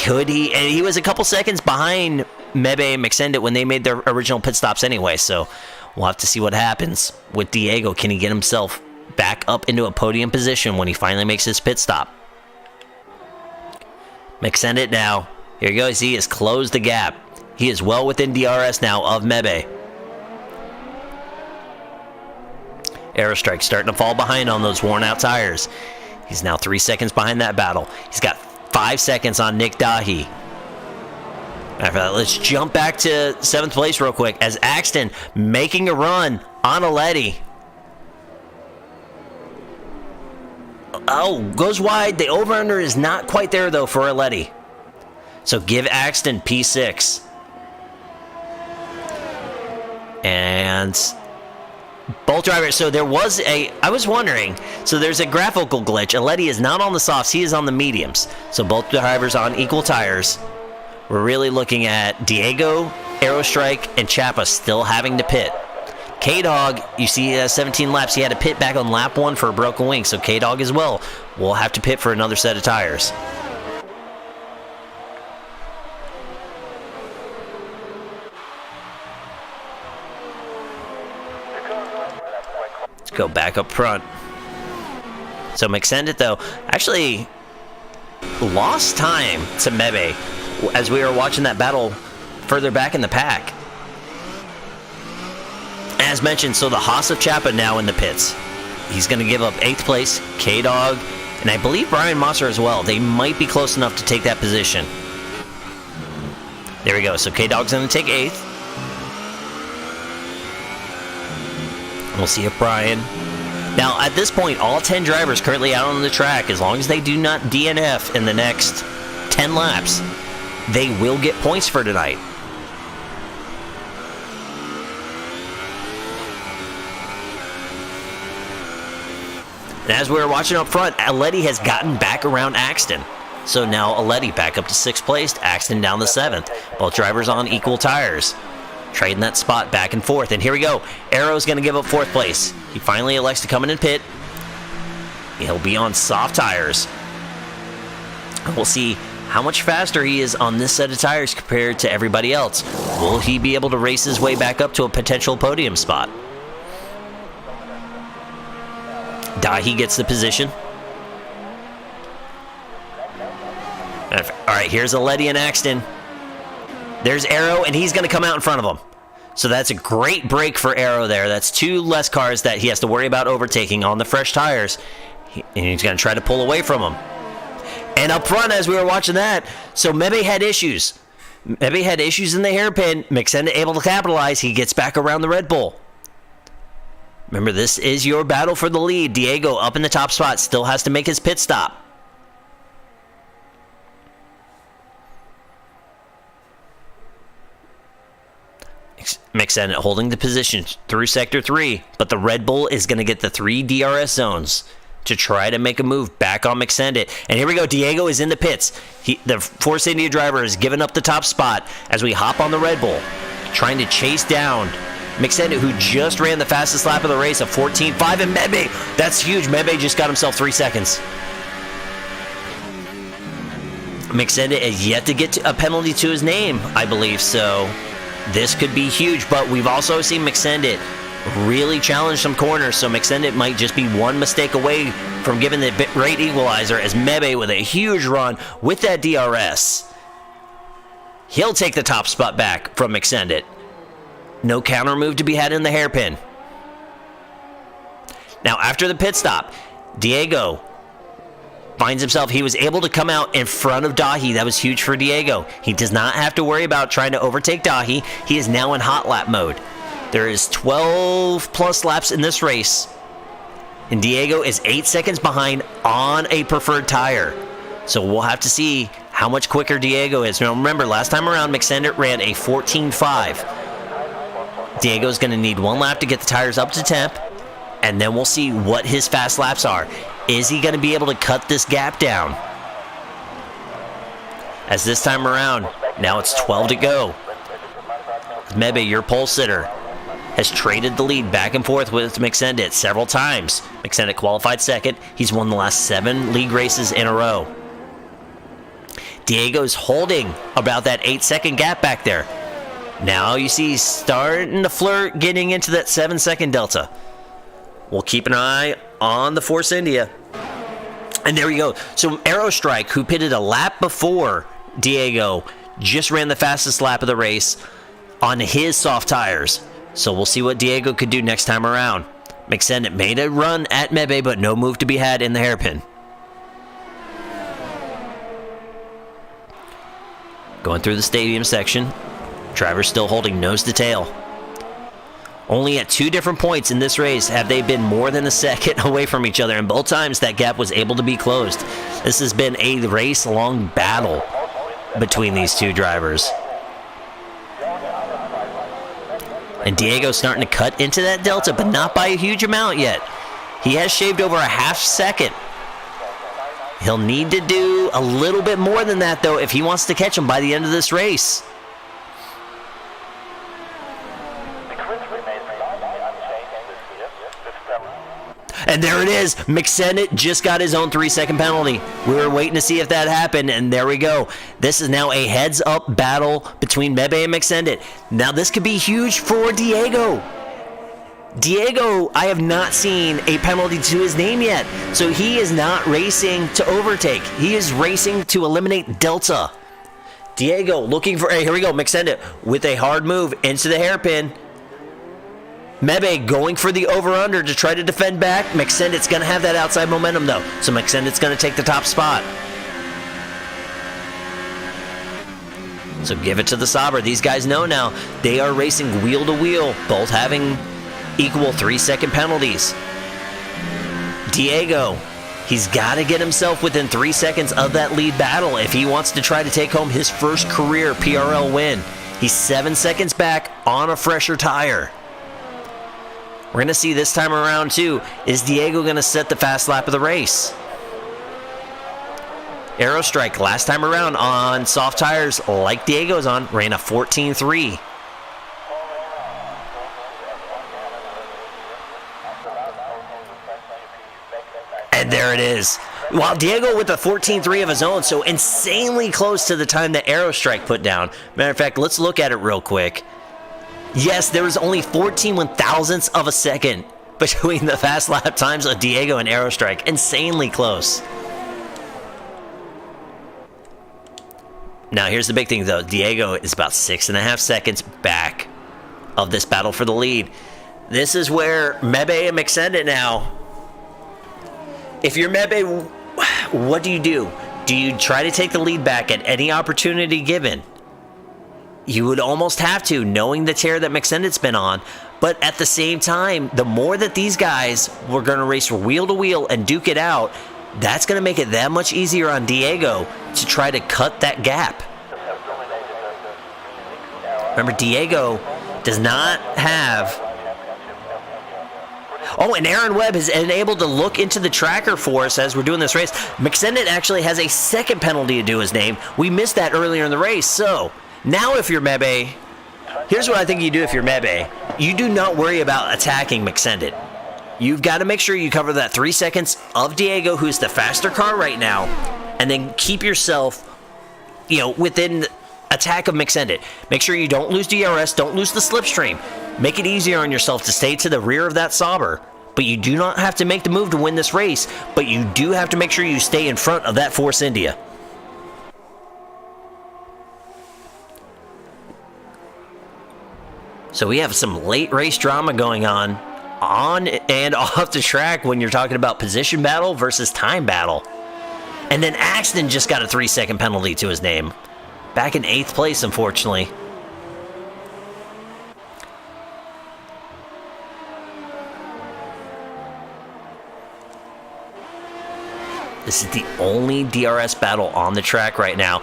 Could he? And he was a couple seconds behind Mebe and McSendit when they made their original pit stops anyway, so we'll have to see what happens with Diego. Can he get himself back up into a podium position when he finally makes his pit stop? McSendit now. Here he goes. He has closed the gap. He is well within DRS now of Mebe. Aerostrike starting to fall behind on those worn out tires. He's now 3 seconds behind that battle. He's got 5 seconds on Nick Dahi. After that, let's jump back to 7th place real quick as Axton making a run on Aletti. Oh, goes wide. The over-under is not quite there though for Aletti. So give Axton P6. And both drivers, so there was I was wondering, so there's a graphical glitch. Aletti is not on the softs, he is on the mediums. So both drivers on equal tires. We're really looking at Diego, Aerostrike, and Chapa still having to pit. K-Dog, you see 17 laps, he had to pit back on lap 1 for a broken wing, so K-Dog as well will have to pit for another set of tires. Go back up front. So McSendit though actually lost time to Mebe as we were watching that battle further back in the pack. As mentioned, so the Haas of Chapa now in the pits. He's going to give up 8th place. K-Dog and I believe Brian Mosser as well. They might be close enough to take that position. There we go. So K-Dog's going to take 8th. We'll see if Brian... Now, at this point, all 10 drivers currently out on the track, as long as they do not DNF in the next 10 laps, they will get points for tonight. And as we were watching up front, Aletti has gotten back around Axton. So now Aletti back up to 6th place, Axton down to 7th. Both drivers on equal tires. Trading that spot back and forth. And here we go. Aero's going to give up 4th place. He finally elects to come in and pit. He'll be on soft tires. We'll see how much faster he is on this set of tires compared to everybody else. Will he be able to race his way back up to a potential podium spot? Dahi gets the position. All right, here's Aletti and Axton. There's Aero, and he's going to come out in front of him. So that's a great break for Aero there. That's 2 less cars that he has to worry about overtaking on the fresh tires. And he's going to try to pull away from them. And up front, as we were watching that, so Mebe had issues. Mebe had issues in the hairpin. McSendit able to capitalize. He gets back around the Red Bull. Remember, this is your battle for the lead. Diego up in the top spot, still has to make his pit stop. McSendit holding the position through Sector 3, but the Red Bull is going to get the 3 DRS zones to try to make a move back on McSendit. And here we go, Diego is in the pits. The Force India driver has given up the top spot as we hop on the Red Bull, trying to chase down McSendit, who just ran the fastest lap of the race of 14.5, and Mebe, that's huge. Mebe just got himself 3 seconds. McSendit is yet to get a penalty to his name, I believe, so this could be huge. But we've also seen McSendit really challenge some corners, so McSendit might just be one mistake away from giving the rate equalizer, as Mebe with a huge run with that DRS. He'll take the top spot back from McSendit. No counter move to be had in the hairpin. Now, after the pit stop, Diego finds himself, he was able to come out in front of Dahi. That was huge for Diego. He does not have to worry about trying to overtake Dahi. He is now in hot lap mode. There is 12 plus laps in this race, and Diego is 8 seconds behind on a preferred tire. So we'll have to see how much quicker Diego is. Now remember, last time around, McSendit ran a 14.5. Diego's going to need one lap to get the tires up to temp, and then we'll see what his fast laps are. Is he going to be able to cut this gap down? As this time around, now it's 12 to go. Mebe, your pole sitter, has traded the lead back and forth with McSendit several times. McSendit qualified second. He's won the last 7 league races in a row. Diego's holding about that 8-second gap back there. Now you see he's starting to flirt getting into that 7-second delta. We'll keep an eye on the Force India. And there we go. So Aerostrike, who pitted a lap before Diego, just ran the fastest lap of the race on his soft tires. So we'll see what Diego could do next time around. McSendit made a run at Mebe, but no move to be had in the hairpin. Going through the stadium section, drivers still holding nose to tail. Only at 2 different points in this race have they been more than a second away from each other, and both times that gap was able to be closed. This has been a race-long battle between these two drivers. And Diego's starting to cut into that delta, but not by a huge amount yet. He has shaved over a half second. He'll need to do a little bit more than that, though, if he wants to catch him by the end of this race. And there it is. McSendit just got his own 3-second penalty. We were waiting to see if that happened, and there we go. This is now a heads-up battle between Mebe and McSendit. Now this could be huge for Diego. Diego, I have not seen a penalty to his name yet, so he is not racing to overtake. He is racing to eliminate delta. Diego looking for, hey, here we go, McSendit with a hard move into the hairpin. Mebe going for the over-under to try to defend back. McSendit's going to have that outside momentum, though, so McSendit's going to take the top spot. So give it to the Sauber. These guys know now they are racing wheel to wheel, both having equal 3-second penalties. Diego, he's got to get himself within 3 seconds of that lead battle if he wants to try to take home his first career PRL win. He's 7 seconds back on a fresher tire. We're going to see this time around, too, is Diego going to set the fast lap of the race? Aerostrike, last time around on soft tires like Diego's on, ran a 14.3. And there it is. While Diego with a 14.3 of his own, so insanely close to the time that Aerostrike put down. Matter of fact, let's look at it real quick. Yes, there was only 14 one-thousandths of a second between the fast lap times of Diego and Aerostrike. Insanely close. Now, here's the big thing, though. Diego is about 6.5 seconds back of this battle for the lead. This is where Mebe and McSendit now. If you're Mebe, what do you do? Do you try to take the lead back at any opportunity given? You would almost have to, knowing the tear that McSendit's been on. But at the same time, the more that these guys were going to race wheel to wheel and duke it out, that's going to make it that much easier on Diego to try to cut that gap. Remember, Diego does not have... Oh, and Aaron Webb has been able to look into the tracker for us as we're doing this race. McSendit actually has a second penalty to do his name. We missed that earlier in the race, so... Now if you're Mebe, Here's what I think you do if you're Mebe. You do not worry about attacking McSendit. You've got to make sure you cover that 3 seconds of Diego, who's the faster car right now, and then keep yourself, within attack of McSendit. Make sure you don't lose DRS, don't lose the slipstream. Make it easier on yourself to stay to the rear of that Sauber. But you do not have to make the move to win this race, but you do have to make sure you stay in front of that Force India. So we have some late race drama going on and off the track when you're talking about position battle versus time battle. And then Axton just got a 3-second penalty to his name. Back in 8th place, unfortunately. This is the only DRS battle on the track right now.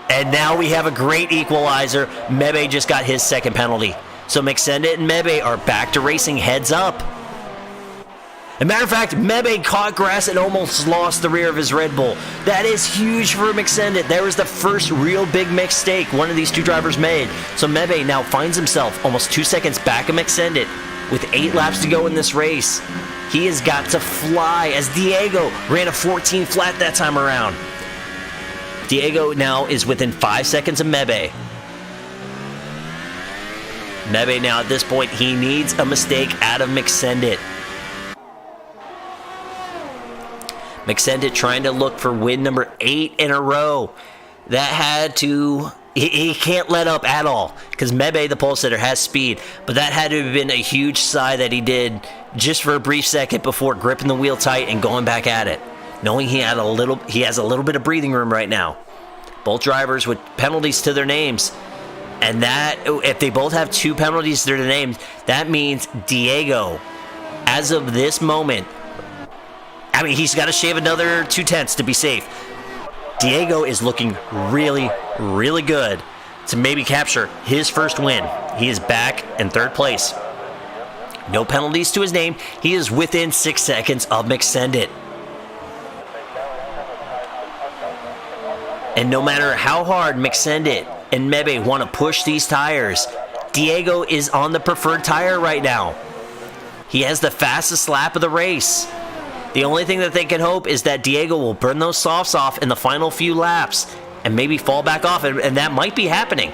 And now we have a great equalizer. Mebe just got his second penalty. So McSendit and Mebe are back to racing heads up. As a matter of fact, Mebe caught grass and almost lost the rear of his Red Bull. That is huge for McSendit. There was the first real big mistake one of these two drivers made. So Mebe now finds himself almost 2 seconds back of McSendit with 8 laps to go in this race. He has got to fly as Diego ran a 14 flat that time around. Diego now is within 5 seconds of Mebe. Mebe now at this point, he needs a mistake out of McSendit. McSendit trying to look for win number 8 in a row. That had to... He can't let up at all because Mebe, the pole sitter, has speed. But that had to have been a huge sigh that he did just for a brief second before gripping the wheel tight and going back at it. Knowing he has a little bit of breathing room right now. Both drivers with penalties to their names. And that, if they both have 2 penalties to their names, that means Diego, as of this moment, he's got to shave another 2/10 to be safe. Diego is looking really, really good to maybe capture his first win. He is back in 3rd place. No penalties to his name. He is within 6 seconds of McSendit. And no matter how hard McSendit and Mebe want to push these tires, Diego is on the preferred tire right now. He has the fastest lap of the race. The only thing that they can hope is that Diego will burn those softs off in the final few laps and maybe fall back off, and that might be happening.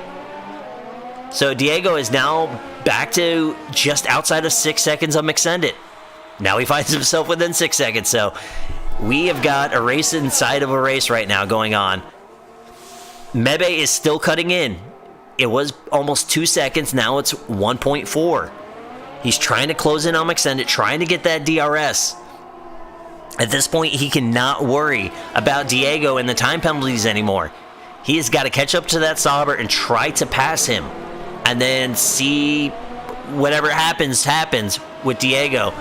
So Diego is now back to just outside of 6 seconds of McSendit. Now he finds himself within 6 seconds, so we have got a race inside of a race right now going on. Mebe is still cutting in. It was almost 2 seconds, now it's 1.4. He's trying to close in on McSendit, trying to get that DRS. At this point, he cannot worry about Diego and the time penalties anymore. He has got to catch up to that Sauber and try to pass him. And then see whatever happens with Diego.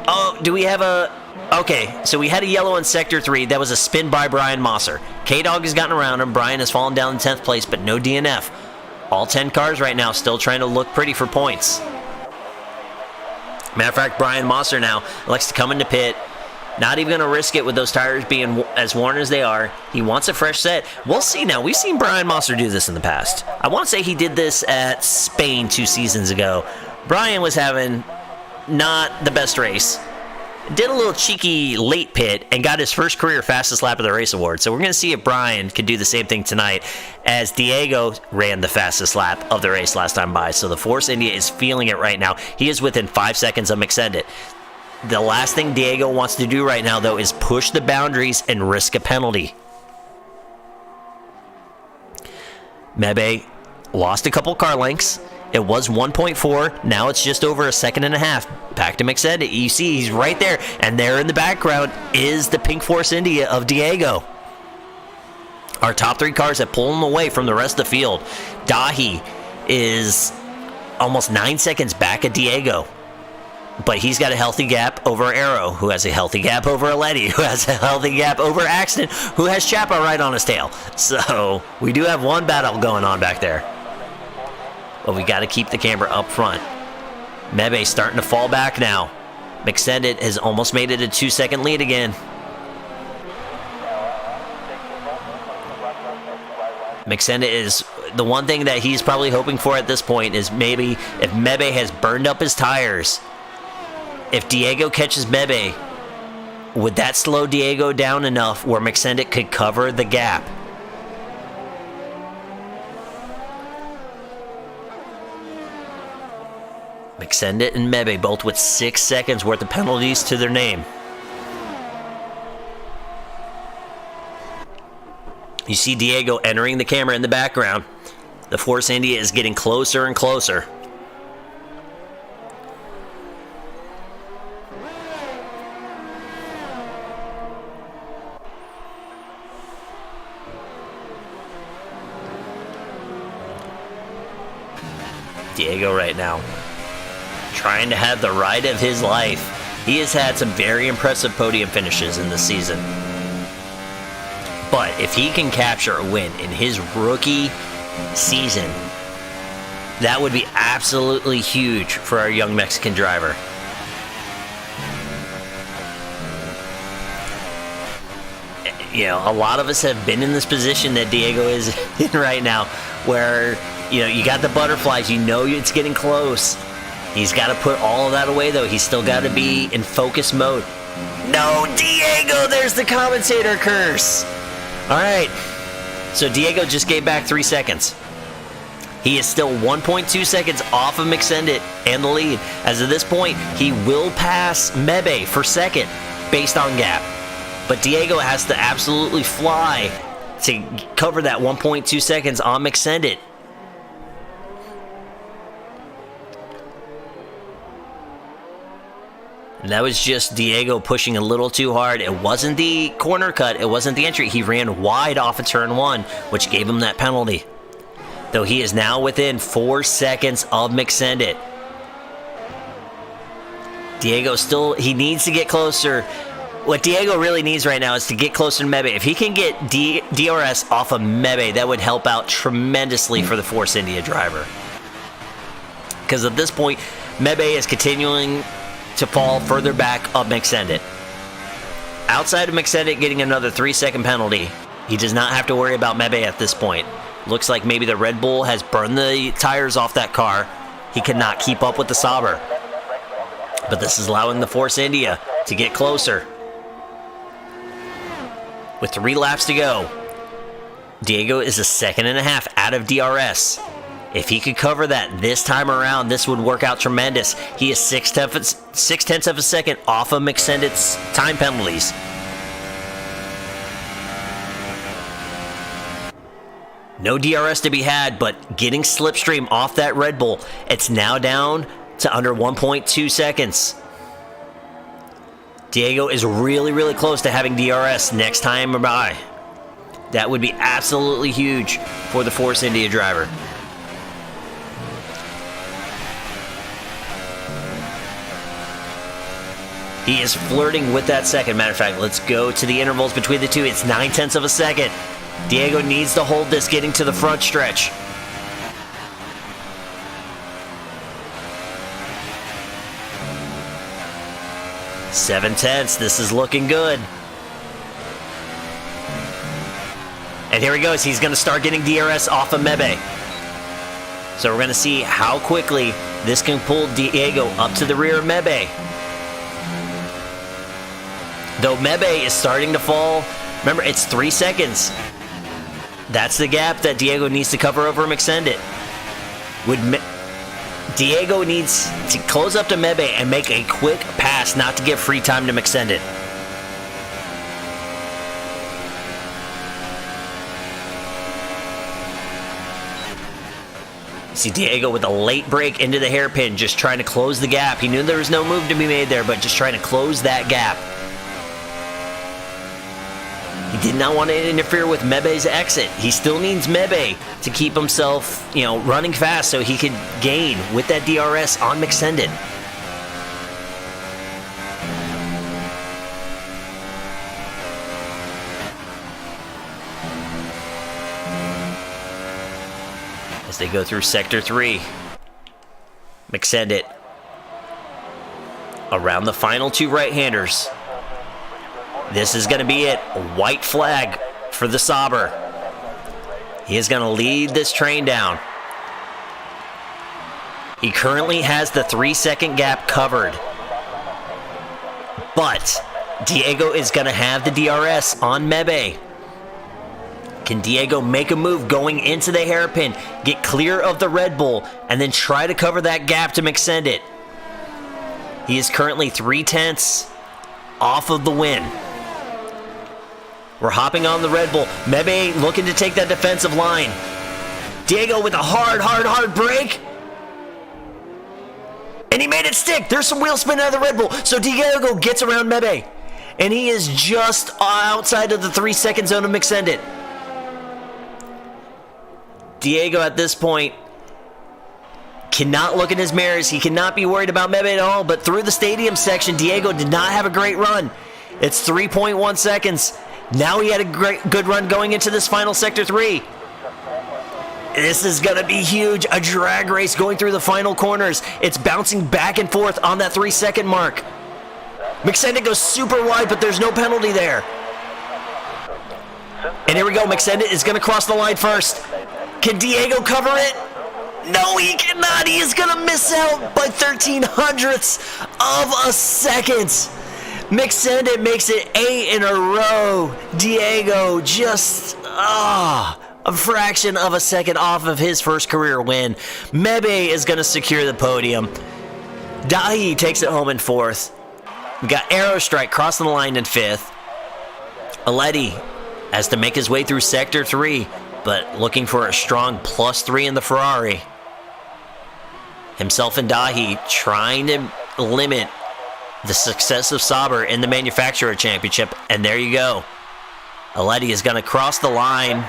Oh, do we have a... Okay, so we had a yellow in Sector 3. That was a spin by Brian Mosser. K-Dog has gotten around him. Brian has fallen down in 10th place, but no DNF. All 10 cars right now still trying to look pretty for points. Matter of fact, Brian Mosser now likes to come into pit. Not even going to risk it with those tires being as worn as they are. He wants a fresh set. We'll see now. We've seen Brian Mosser do this in the past. I want to say he did this at Spain 2 seasons ago. Brian was having not the best race. Did a little cheeky late pit and got his first career fastest lap of the race award. So we're going to see if Brian can do the same thing tonight, as Diego ran the fastest lap of the race last time by. So the Force India is feeling it right now. He is within 5 seconds of McSendit. The last thing Diego wants to do right now, though, is push the boundaries and risk a penalty. Mebe lost a couple car lengths. It was 1.4. Now it's just over a second and a half. Back to McSendit. You see he's right there. And there in the background is the pink Force India of Diego. Our top 3 cars have pulled him away from the rest of the field. Dahi is almost 9 seconds back at Diego. But he's got a healthy gap over Arrow, who has a healthy gap over Aletti, who has a healthy gap over Axton, who has Chapa right on his tail. So we do have one battle going on back there. But we got to keep the camera up front. Mebe starting to fall back now. McSendit has almost made it a 2-second lead again. McSenda is the one thing that he's probably hoping for at this point is maybe if Mebe has burned up his tires, if Diego catches Mebe, would that slow Diego down enough where McSenda could cover the gap? McSenda and Mebe both with 6 seconds worth of penalties to their name. You see Diego entering the camera in the background. The Force India is getting closer and closer. Diego right now trying to have the ride of his life. He has had some very impressive podium finishes in this season. But if he can capture a win in his rookie season, that would be absolutely huge for our young Mexican driver. You know, a lot of us have been in this position that Diego is in right now, where, you know, you got the butterflies, you know it's getting close. He's got to put all of that away, though. He's still got to be in focus mode. No, Diego, there's the commentator curse. All right, so Diego just gave back 3 seconds. He is still 1.2 seconds off of McSenda and the lead. As of this point, he will pass Mebe for second based on gap. But Diego has to absolutely fly to cover that 1.2 seconds on McSenda. And that was just Diego pushing a little too hard. It wasn't the corner cut. It wasn't the entry. He ran wide off of turn 1, which gave him that penalty. Though he is now within 4 seconds of McSenda. Diego still, he needs to get closer. What Diego really needs right now is to get closer to Mebe. If he can get DRS off of Mebe, that would help out tremendously for the Force India driver. Because at this point, Mebe is continuing to fall further back of McSenda. Outside of McSenda getting another 3-second penalty, he does not have to worry about Mebe at this point. Looks like maybe the Red Bull has burned the tires off that car. He cannot keep up with the Sauber. But this is allowing the Force India to get closer. With 3 laps to go, Diego is a 1.5 seconds out of DRS. If he could cover that this time around, this would work out tremendous. He is 6/10 of a second off of McSenda's time penalties. No DRS to be had, but getting slipstream off that Red Bull. It's now down to under 1.2 seconds. Diego is really, really close to having DRS next time by. That would be absolutely huge for the Force India driver. He is flirting with that second. Matter of fact, let's go to the intervals between the two. It's 0.9 of a second. Diego needs to hold this getting to the front stretch. Seven tenths. This is looking good. And here he goes. He's going to start getting DRS off of Mebe. So we're going to see how quickly this can pull Diego up to the rear of Mebe. Though Mebe is starting to fall, remember, it's 3 seconds. That's the gap that Diego needs to cover over McSenda. Diego needs to close up to Mebe and make a quick pass, not to give free time to McSenda. See Diego with a late break into the hairpin, just trying to close the gap. He knew there was no move to be made there, but just trying to close that gap. He did not want to interfere with Mebe's exit. He still needs Mebe to keep himself, running fast so he could gain with that DRS on McSenda. As they go through Sector 3, McSenda around the final 2 right-handers. This is going to be it. A white flag for the Sauber. He is going to lead this train down. He currently has the 3-second gap covered. But Diego is going to have the DRS on Mebe. Can Diego make a move going into the hairpin, get clear of the Red Bull, and then try to cover that gap to extend it? He is currently 3/10 off of the win. We're hopping on the Red Bull. Mebe looking to take that defensive line. Diego with a hard break. And he made it stick. There's some wheel spin out of the Red Bull. So Diego gets around Mebe. And he is just outside of the 3-second zone of McSendit. Diego at this point cannot look in his mirrors. He cannot be worried about Mebe at all. But through the stadium section, Diego did not have a great run. It's 3.1 seconds. Now he had a good run going into this final Sector 3. This is going to be huge. A drag race going through the final corners. It's bouncing back and forth on that 3-second mark. McSendit goes super wide, but there's no penalty there. And here we go. McSendit is going to cross the line first. Can Diego cover it? No, he cannot. He is going to miss out by 0.13 of a second. McSendit makes it 8 in a row. Diego just, a fraction of a second off of his first career win. Mebe is going to secure the podium. Dahi takes it home in 4th. We got Aerostrike crossing the line in 5th. Aletti has to make his way through Sector 3, but looking for a strong +3 in the Ferrari. Himself and Dahi trying to limit the success of Sauber in the Manufacturer Championship, and there you go. Aletti is going to cross the line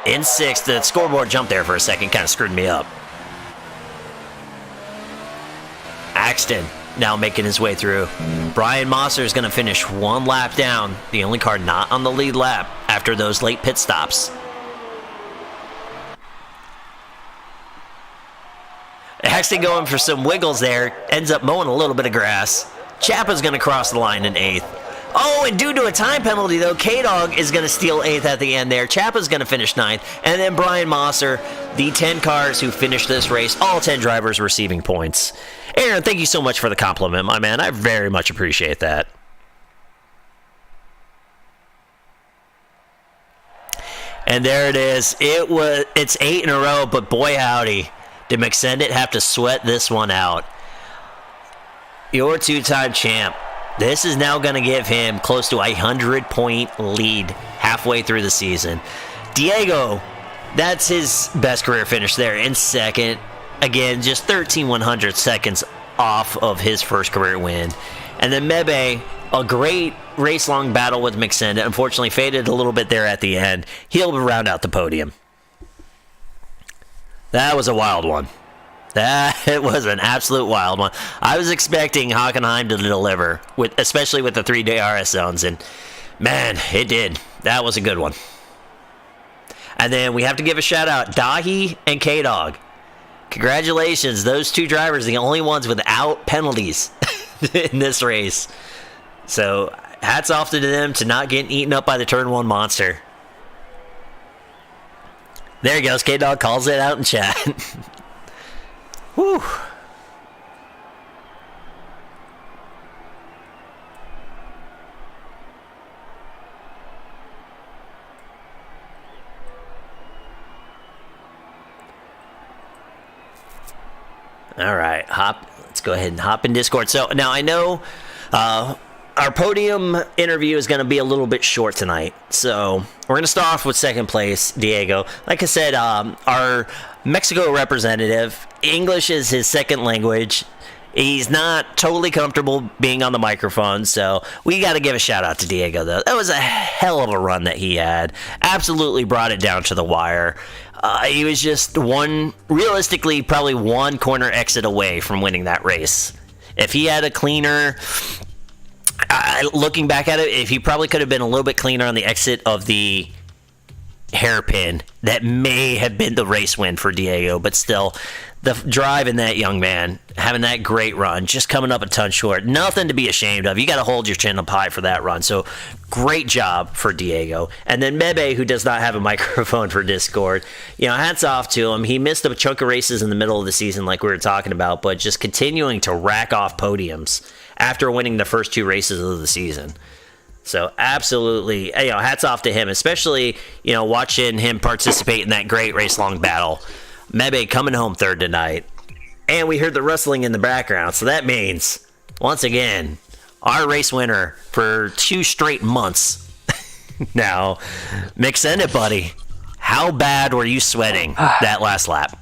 in 6th. The scoreboard jumped there for a second, kind of screwed me up. Axton now making his way through. Brian Mosser is going to finish 1 lap down, the only car not on the lead lap after those late pit stops. Axton going for some wiggles there, ends up mowing a little bit of grass. Chapa's going to cross the line in 8th. Oh, and due to a time penalty, though, K-Dog is going to steal 8th at the end there. Chapa's going to finish 9th. And then Brian Mosser, the 10 cars who finished this race, all 10 drivers receiving points. Aaron, thank you so much for the compliment, my man. I very much appreciate that. And there it is. It's 8 in a row, but boy howdy, did McSendit have to sweat this one out. Your 2-time champ. This is now going to give him close to a 100-point lead halfway through the season. Diego, that's his best career finish there in 2nd. Again, just 13/100 seconds off of his first career win. And then Mebe, a great race-long battle with McSendit. Unfortunately, faded a little bit there at the end. He'll round out the podium. That was a wild one. It was an absolute wild one. I was expecting Hockenheim to deliver, especially with the 3 DRS zones, and man, it did. That was a good one. And then we have to give a shout-out, Dahi and K-Dog. Congratulations, those 2 drivers, the only ones without penalties in this race. So, hats off to them to not getting eaten up by the Turn 1 monster. There he goes, K-Dog calls it out in chat. Whew. All right, let's go ahead and hop in Discord. So now I know our podium interview is going to be a little bit short tonight. So we're going to start off with 2nd place, Diego. Like I said, our Mexico representative, English is his 2nd language. He's not totally comfortable being on the microphone, so we got to give a shout out to Diego, though. That was a hell of a run that he had. Absolutely brought it down to the wire. He was just realistically, probably 1 corner exit away from winning that race. If he had a cleaner, looking back at it, if he probably could have been a little bit cleaner on the exit of the hairpin that may have been the race win for Diego, but still, the drive in that young man, having that great run, just coming up a ton short, nothing to be ashamed of. You got to hold your chin up high for that run. So great job for Diego. And then Mebe, who does not have a microphone for Discord, hats off to him. He missed a chunk of races in the middle of the season like we were talking about, but just continuing to rack off podiums after winning the first 2 races of the season. So absolutely, hats off to him, especially, watching him participate in that great race-long battle. Mebe coming home third tonight. And we heard the rustling in the background, so that means, once again, our race winner for 2 straight months. Now, Mick, send it, buddy. How bad were you sweating that last lap?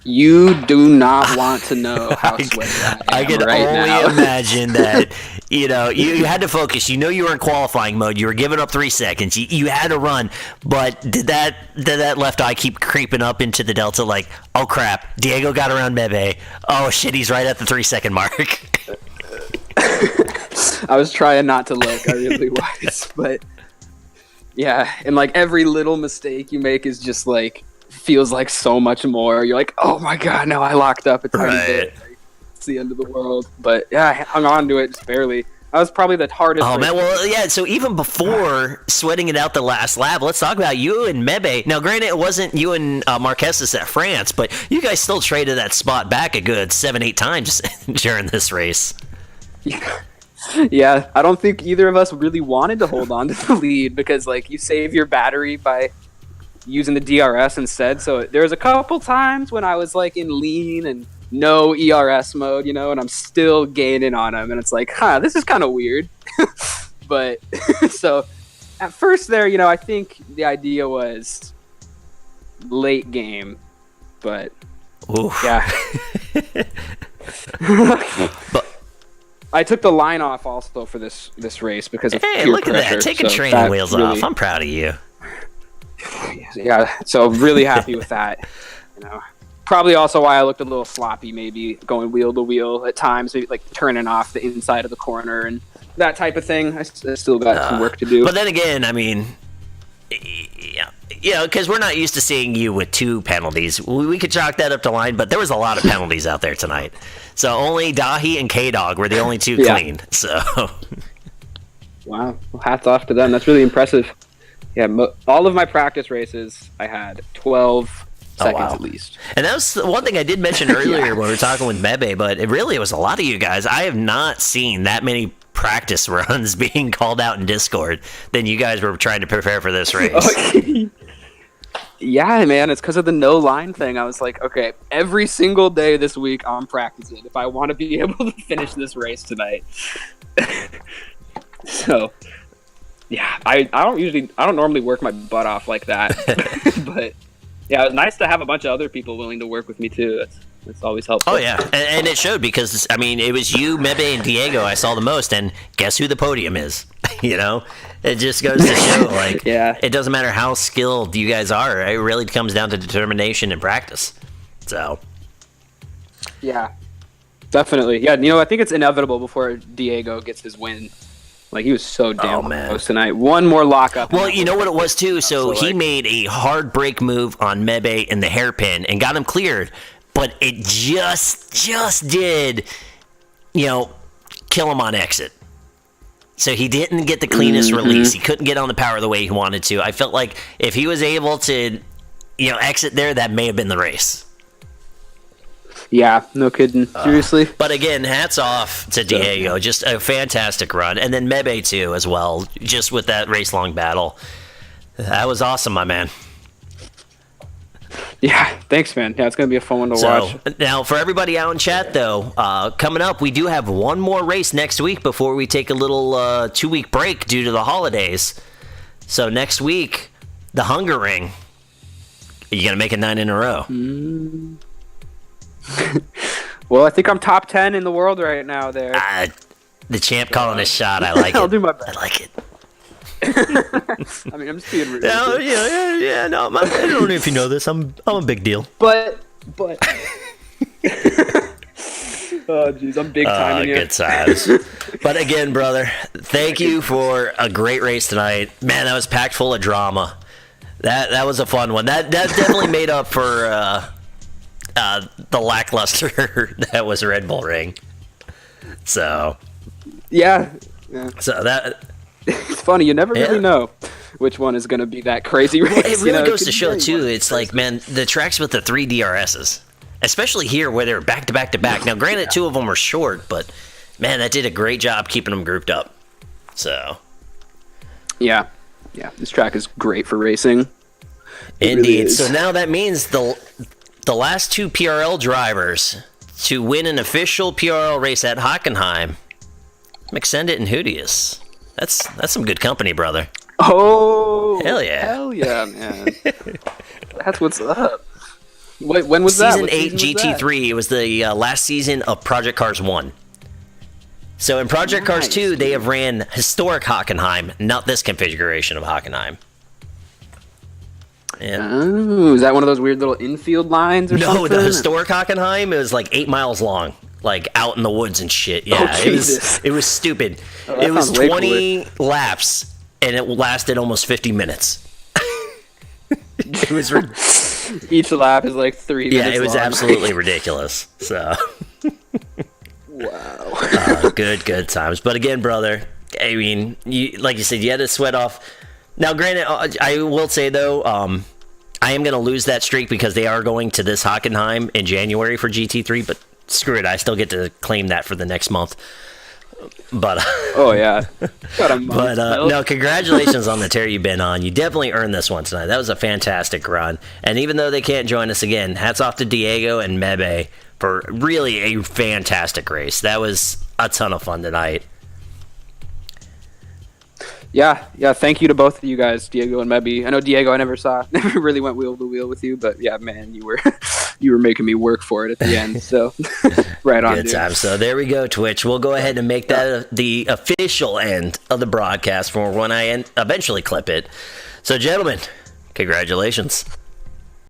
You do not want to know how sweaty I am can right only now. imagine that, you had to focus. You were in qualifying mode. You were giving up 3 seconds. You had to run. But did that left eye keep creeping up into the delta like, oh, crap, Diego got around Mebe. Oh, shit, he's right at the 3-second mark. I was trying not to look. I really was. But, yeah, and, every little mistake you make is just, feels like so much more. You're like, oh my god, no, I locked up a tiny bit. It's the end of the world. But yeah, I hung on to it just barely. That was probably the hardest. Oh man, well yeah. So even before sweating it out the last lap, let's talk about you and Mebe. Now, granted, it wasn't you and Marquez at France, but you guys still traded that spot back a good 7-8 times during this race. Yeah, I don't think either of us really wanted to hold on to the lead because you save your battery by using the DRS instead. So there was a couple times when I was in lean and no ERS mode, and I'm still gaining on him, and it's this is kind of weird. But so at first there, I think the idea was late game, but oof. Yeah. But I took the line off also for this race because of peer look at pressure, that, taking training wheels off. I'm proud of you. Yeah, so really happy with that. Probably also why I looked a little sloppy, maybe going wheel to wheel at times, maybe turning off the inside of the corner and that type of thing. I still got some work to do. But then again, I mean, because we're not used to seeing you with 2 penalties. We could chalk that up to line, but there was a lot of penalties out there tonight. So only Dahi and K-Dog were the only 2 clean. So. Wow, well, hats off to them. That's really impressive. Yeah, all of my practice races, I had 12 seconds at least. And that was one thing I did mention earlier when we were talking with Mebe, but it was a lot of you guys. I have not seen that many practice runs being called out in Discord than you guys were trying to prepare for this race. Okay. Yeah, man, it's because of the no line thing. I was like, okay, every single day this week I'm practicing if I want to be able to finish this race tonight. So... yeah, I don't normally work my butt off like that, but yeah, it was nice to have a bunch of other people willing to work with me too. That's always helpful. Oh yeah, and it showed because it was you, Mebe, and Diego I saw the most, and guess who the podium is? It just goes to show yeah, it doesn't matter how skilled you guys are. It really comes down to determination and practice. So yeah, definitely. Yeah, I think it's inevitable before Diego gets his win. He was so damn close tonight. One more lockup. Well, you know what it was, too? So he made a hard break move on Mebe in the hairpin and got him cleared, but it just did, kill him on exit. So he didn't get the cleanest release. He couldn't get on the power the way he wanted to. I felt like if he was able to, exit there, that may have been the race. Yeah, no kidding. Seriously. But again, hats off to Diego. Just a fantastic run. And then Mebe, too, as well, just with that race-long battle. That was awesome, my man. Yeah, thanks, man. Yeah, it's going to be a fun one to watch. Now, for everybody out in chat, though, coming up, we do have one more race next week before we take a little 2-week break due to the holidays. So next week, the Hunger Ring. Are you going to make it 9 in a row? Well, I think I'm top 10 in the world right now there. The champ calling a shot. I like it. I'll do my best. I like it. I'm just being ridiculous. No, I don't know if you know this. I'm a big deal. But Oh, jeez, I'm big time here. Good times. But again, brother, thank you for a great race tonight. Man, that was packed full of drama. That was a fun one. That definitely made up for the lackluster that was Red Bull Ring. So yeah. So that it's funny. You never really know which one is going to be that crazy race. Well, it really goes it to show too. It's like, man, the tracks with the 3 DRSs. Especially here where they're back to back to back. Now, granted, 2 of them were short, but man, that did a great job keeping them grouped up. So, yeah, this track is great for racing. Indeed. Really so now that means the last 2 PRL drivers to win an official PRL race at Hockenheim, McSendit and Hoodius. That's some good company, brother. Oh, hell yeah, man. That's what's up. When was that? Season 8 GT3. It was the last season of Project Cars 1. So in Project Cars 2, they have ran historic Hockenheim, not this configuration of Hockenheim. Yeah. Oh, is that one of those weird little infield lines or something? No, the historic Hockenheim, it was like 8 miles long, like out in the woods and shit. Yeah, it was stupid. It was 20 laps, and it lasted almost 50 minutes. It was each lap is like 3 minutes. Yeah, it was long. Absolutely ridiculous. So, wow. Good times. But again, brother, I mean, like you said, you had to sweat off. Now, granted, I will say though, I am going to lose that streak because they are going to this Hockenheim in January for GT3. But screw it, I still get to claim that for the next month. But oh yeah, got a month. But no, congratulations on the tear you've been on. You definitely earned this one tonight. That was a fantastic run. And even though they can't join us again, hats off to Diego and Mebe for really a fantastic race. That was a ton of fun tonight. Yeah. Thank you to both of you guys, Diego and Mebby. I know Diego, I never really went wheel to wheel with you, but yeah, man, you were making me work for it at the end. So right on. Good time. So there we go, Twitch. We'll go ahead and make that the official end of the broadcast for when I eventually clip it. So, gentlemen, congratulations.